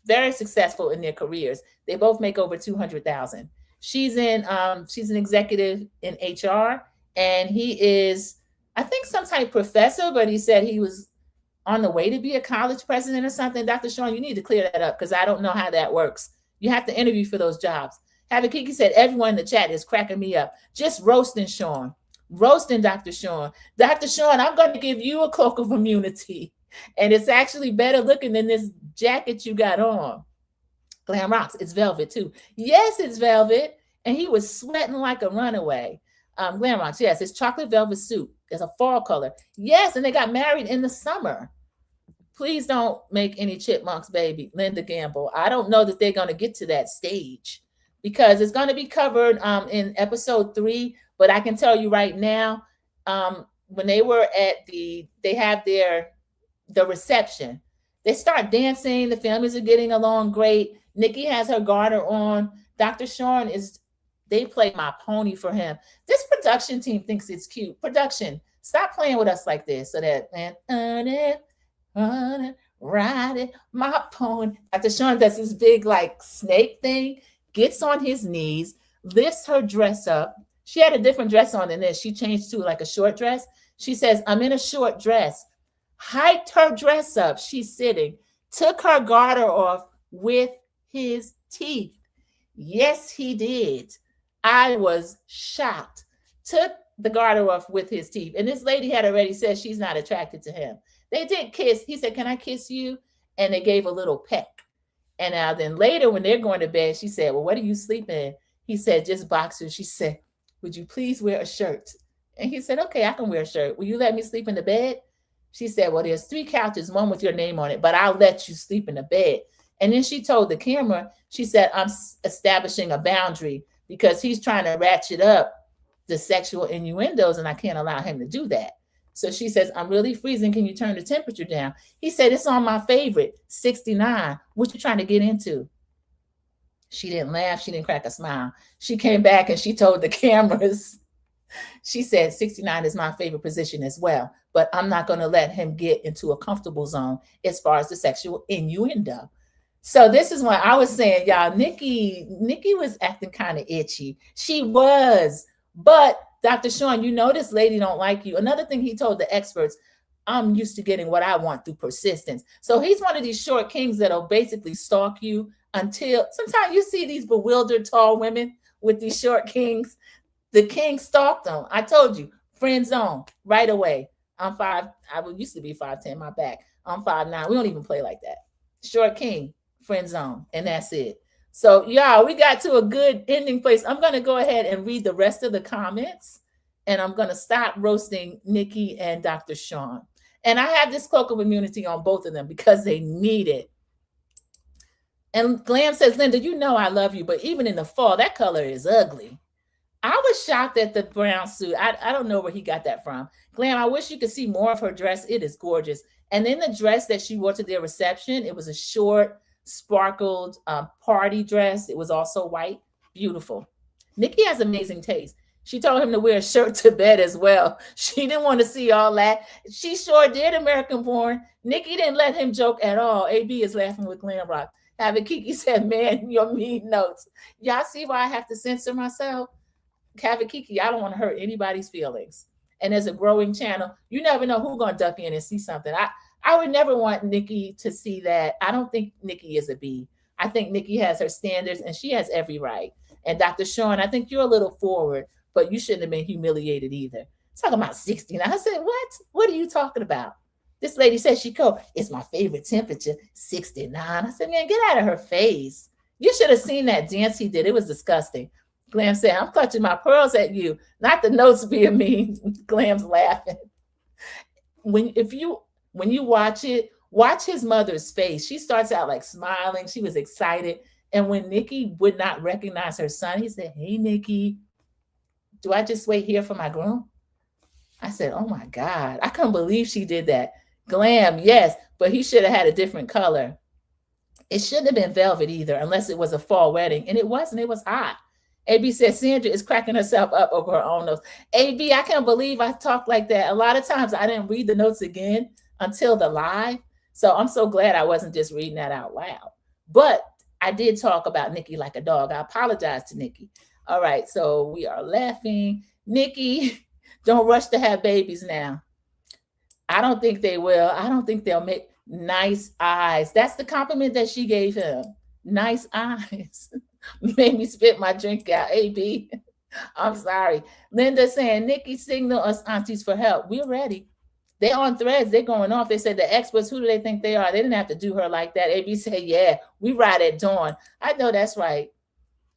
C: very successful in their careers. They both make over $200,000. She's an executive in HR, and he is, I think, some type of professor, but he said he was on the way to be a college president or something. Dr. Sean, you need to clear that up because I don't know how that works. You have to interview for those jobs. Kiki said, everyone in the chat is cracking me up. Just roasting Sean. Roasting Dr. Sean. Dr. Sean, I'm going to give you a cloak of immunity. And it's actually better looking than this jacket you got on. Glam Rocks, it's velvet too. Yes, it's velvet. And he was sweating like a runaway. Glam Rocks, yes, it's chocolate velvet suit. It's a fall color. Yes, and they got married in the summer. Please don't make any chipmunks, baby. Linda Gamble. I don't know that they're going to get to that stage because it's going to be covered in episode 3. But I can tell you right now, when they were they have the reception, they start dancing. The families are getting along great. Nikki has her garter on. Dr. Sean they play my pony for him. This production team thinks it's cute. Production, stop playing with us like this. So that, ride it, my pony. Dr. Sean does this big like snake thing, gets on his knees, lifts her dress up. She had a different dress on than this. She changed to like a short dress. She says, I'm in a short dress. hiked her dress up. She's sitting, took her garter off with his teeth. Yes, he did. I was shocked. Took the garter off with his teeth. And this lady had already said she's not attracted to him. They did kiss. He said, "Can I kiss you?" And they gave a little peck. And now then later when they're going to bed, she said, "Well, what are you sleeping in?" He said, "Just boxers." She said, "Would you please wear a shirt?" And he said, "Okay, I can wear a shirt. Will you let me sleep in the bed?" She said, "Well, there's 3 couches, one with your name on it, but I'll let you sleep in the bed." And then she told the camera, she said, "I'm establishing a boundary because he's trying to ratchet up the sexual innuendos and I can't allow him to do that." So she says, "I'm really freezing. Can you turn the temperature down?" He said, "It's on my favorite, 69. What you trying to get into?" She didn't laugh. She didn't crack a smile. She came back and she told the cameras, she said, 69 is my favorite position as well, but I'm not going to let him get into a comfortable zone as far as the sexual innuendo. So this is what I was saying, y'all. Nikki was acting kind of itchy. She was, but Dr. Sean, you know this lady don't like you. Another thing he told the experts, "I'm used to getting what I want through persistence." So he's one of these short kings that'll basically stalk you until sometimes you see these bewildered tall women with these short kings. The king stalked them. I told you, friend zone right away. I'm 5. I used to be 5'10", my back. I'm 5'9". We don't even play like that. Short king, friend zone, and that's it. So y'all, we got to a good ending place. I'm going to go ahead and read the rest of the comments, and I'm going to stop roasting Nikki and Dr. Sean. And I have this cloak of immunity on both of them because they need it. And Glam says, "Linda, you know I love you, but even in the fall, that color is ugly." I was shocked at the brown suit. I don't know where he got that from. Glam, I wish you could see more of her dress. It is gorgeous. And then the dress that she wore to their reception, it was a short, sparkled party dress. It was also white. Beautiful. Nikki has amazing taste. She told him to wear a shirt to bed as well. She didn't want to see all that. She sure did, American Born. Nikki didn't let him joke at all. AB is laughing with Glam Rock. Having Kiki said, "Man, your mean notes." Y'all see why I have to censor myself? Kiki, I don't want to hurt anybody's feelings. And as a growing channel, you never know who's going to duck in and see something. I would never want Nikki to see that. I don't think Nikki is a B. I think Nikki has her standards and she has every right. And Dr. Sean, I think you're a little forward, but you shouldn't have been humiliated either. Talking about 69. I said, what? What are you talking about? This lady said "It's my favorite temperature, 69. I said, man, get out of her face. You should have seen that dance he did. It was disgusting. Glam said, "I'm clutching my pearls at you." Not the notes being mean. Glam's laughing. When you watch it, watch his mother's face. She starts out like smiling. She was excited. And when Nikki would not recognize her son, he said, "Hey, Nikki, do I just wait here for my groom?" I said, oh my God. I couldn't believe she did that. Glam, yes, but he should have had a different color. It shouldn't have been velvet either, unless it was a fall wedding. And it wasn't. It was hot. AB said Sandra is cracking herself up over her own notes. AB, I can't believe I talked like that. A lot of times I didn't read the notes again until the live. So I'm so glad I wasn't just reading that out loud. But I did talk about Nikki like a dog. I apologize to Nikki. All right, so we are laughing. Nikki, don't rush to have babies now. I don't think they will. I don't think they'll make nice eyes. That's the compliment that she gave him. Nice eyes. Made me spit my drink out. AB, I'm sorry. Linda saying, Nikki, signal us aunties for help. We're ready. They're on threads. They're going off. They said the experts, who do they think they are? They didn't have to do her like that. AB said, yeah, we ride at dawn. I know that's right.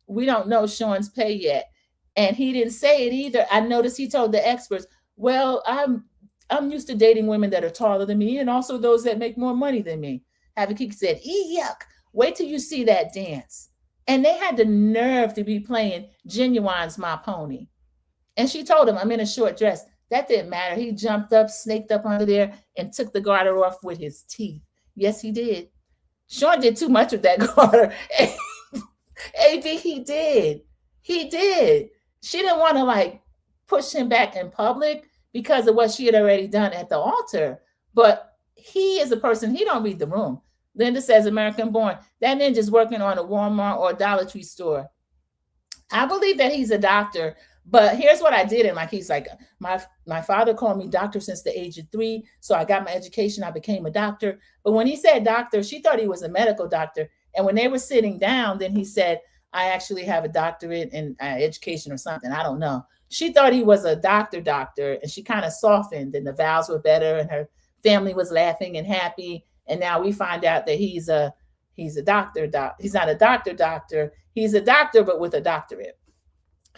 C: We don't know Sean's pay yet. And he didn't say it either. I noticed he told the experts, well, I'm used to dating women that are taller than me and also those that make more money than me. Havakiki said, yuck. Wait till you see that dance. And they had the nerve to be playing Genuine's My Pony. And she told him, I'm in a short dress. That didn't matter. He jumped up, snaked up under there, and took the garter off with his teeth. Yes, he did. Sean did too much with that garter. AB, he did. He did. She didn't want to like push him back in public because of what she had already done at the altar. But he is a person, he don't read the room. Linda says, American Born. That ninja's working on a Walmart or a Dollar Tree store. I believe that he's a doctor, But here's what I did. And like, he's like, my father called me doctor since the age of 3. So I got my education. I became a doctor. But when he said doctor, she thought he was a medical doctor. And when they were sitting down, then he said, I actually have a doctorate in education or something. I don't know. She thought he was a doctor, and she kind of softened, and the vowels were better, and her family was laughing and happy. And now we find out that he's a doctor. He's not a doctor. He's a doctor, but with a doctorate.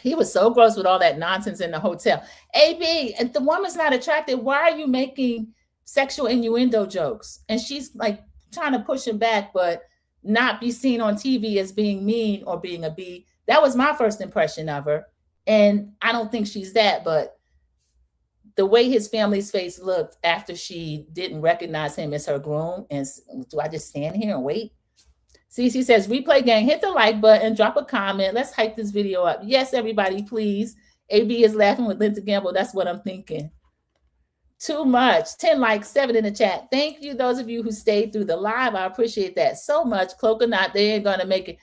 C: He was so gross with all that nonsense in the hotel. AB, if the woman's not attractive, why are you making sexual innuendo jokes? And she's like trying to push him back, but not be seen on TV as being mean or being a B. That was my first impression of her. And I don't think she's that, but the way his family's face looked after she didn't recognize him as her groom, and do I just stand here and wait? Cece says, replay gang, hit the like button, drop a comment. Let's hype this video up. Yes, everybody, please. AB is laughing with Linda Gamble. That's what I'm thinking. Too much. 10 likes, 7 in the chat. Thank you, those of you who stayed through the live. I appreciate that so much. Cloak or not, they ain't going to make it.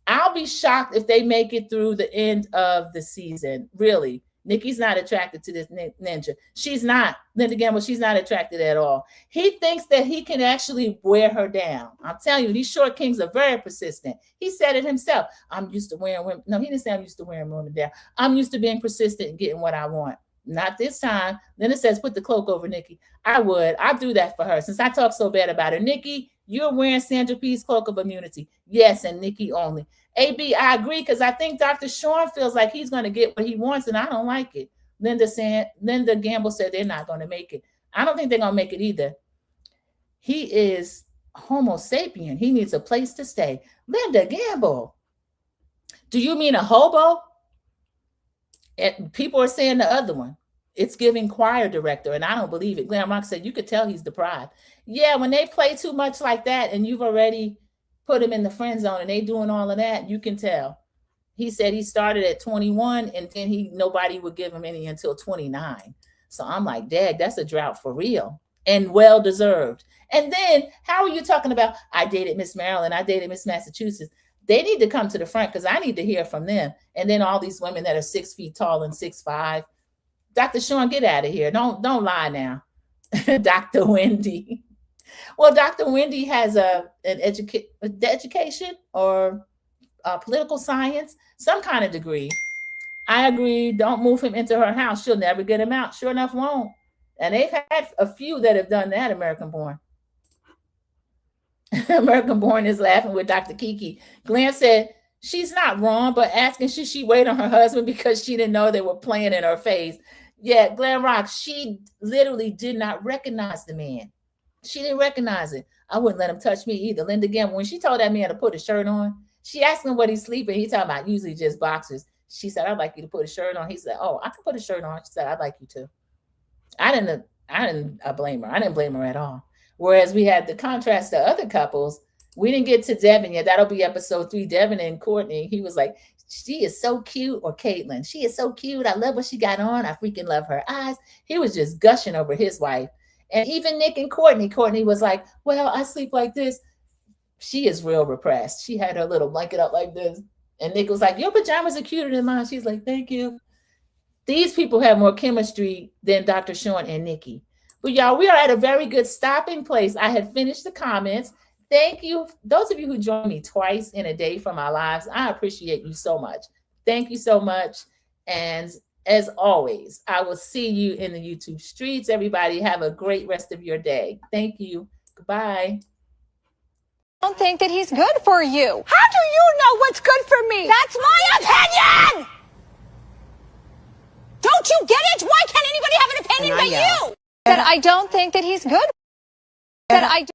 C: I'll be shocked if they make it through the end of the season. Really. Nikki's not attracted to this ninja. She's not. Linda Gamble, she's not attracted at all. He thinks that he can actually wear her down. I'm telling you, these short kings are very persistent. He said it himself. I'm used to wearing women. No, he didn't say I'm used to wearing women down. I'm used to being persistent and getting what I want. Not this time. Then it says, put the cloak over Nikki. I would. I'd do that for her since I talk so bad about her. Nikki, you're wearing Sandra P's cloak of immunity. Yes, and Nikki only. AB, I agree, because I think Dr. Sean feels like he's going to get what he wants, and I don't like it. Linda Gamble said they're not going to make it. I don't think they're going to make it either. He is Homo sapien. He needs a place to stay. Linda Gamble, do you mean a hobo? And people are saying the other one. It's giving choir director, and I don't believe it. Glam Rock said you could tell he's deprived. Yeah, when they play too much like that, and you've already put him in the friend zone, and they doing all of that, you can tell. He said he started at 21, and then nobody would give him any until 29. So I'm like, Dad, that's a drought for real, and well deserved. And then how are you talking about? I dated Miss Maryland, I dated Miss Massachusetts. They need to come to the front because I need to hear from them. And then all these women that are 6 feet tall and 6'5". Dr. Sean, get out of here. Don't lie now. Dr. Wendy. Well, Dr. Wendy has an education or political science, some kind of degree. I agree. Don't move him into her house. She'll never get him out. Sure enough, won't. And they've had a few that have done that, American Born. American Born is laughing with Dr. Kiki. Glenn said, she's not wrong, but asking should she wait on her husband because she didn't know they were playing in her face. Yeah, Glenn Rock, she literally did not recognize the man. She didn't recognize it. I wouldn't let him touch me either. Linda Gamble, when she told that man to put a shirt on, she asked him what he's sleeping. He talking about usually just boxers. She said, I'd like you to put a shirt on. He said, oh, I can put a shirt on. She said, I'd like you to. I didn't blame her. I didn't blame her at all. Whereas we had the contrast to other couples. We didn't get to Devin yet. That'll be episode 3. Devin and Courtney. He was like, she is so cute. Or Caitlin, she is so cute. I love what she got on. I freaking love her eyes. He was just gushing over his wife. And even Nick and Courtney was like, well, I sleep like this. She is real repressed. She had her little blanket up like this. And Nick was like, your pajamas are cuter than mine. She's like, thank you. These people have more chemistry than Dr. Sean and Nikki. But y'all, we are at a very good stopping place. I had finished the comments. Thank you. Those of you who joined me twice in a day from our lives, I appreciate you so much. Thank you so much. And as always, I will see you in the YouTube streets. Everybody have a great rest of your day. Thank you. Goodbye.
A: I don't think that he's good for you.
B: How do you know what's good for me?
A: That's my opinion!
B: Don't you get it? Why can't anybody have an opinion but you?
A: That I don't think that he's good. That I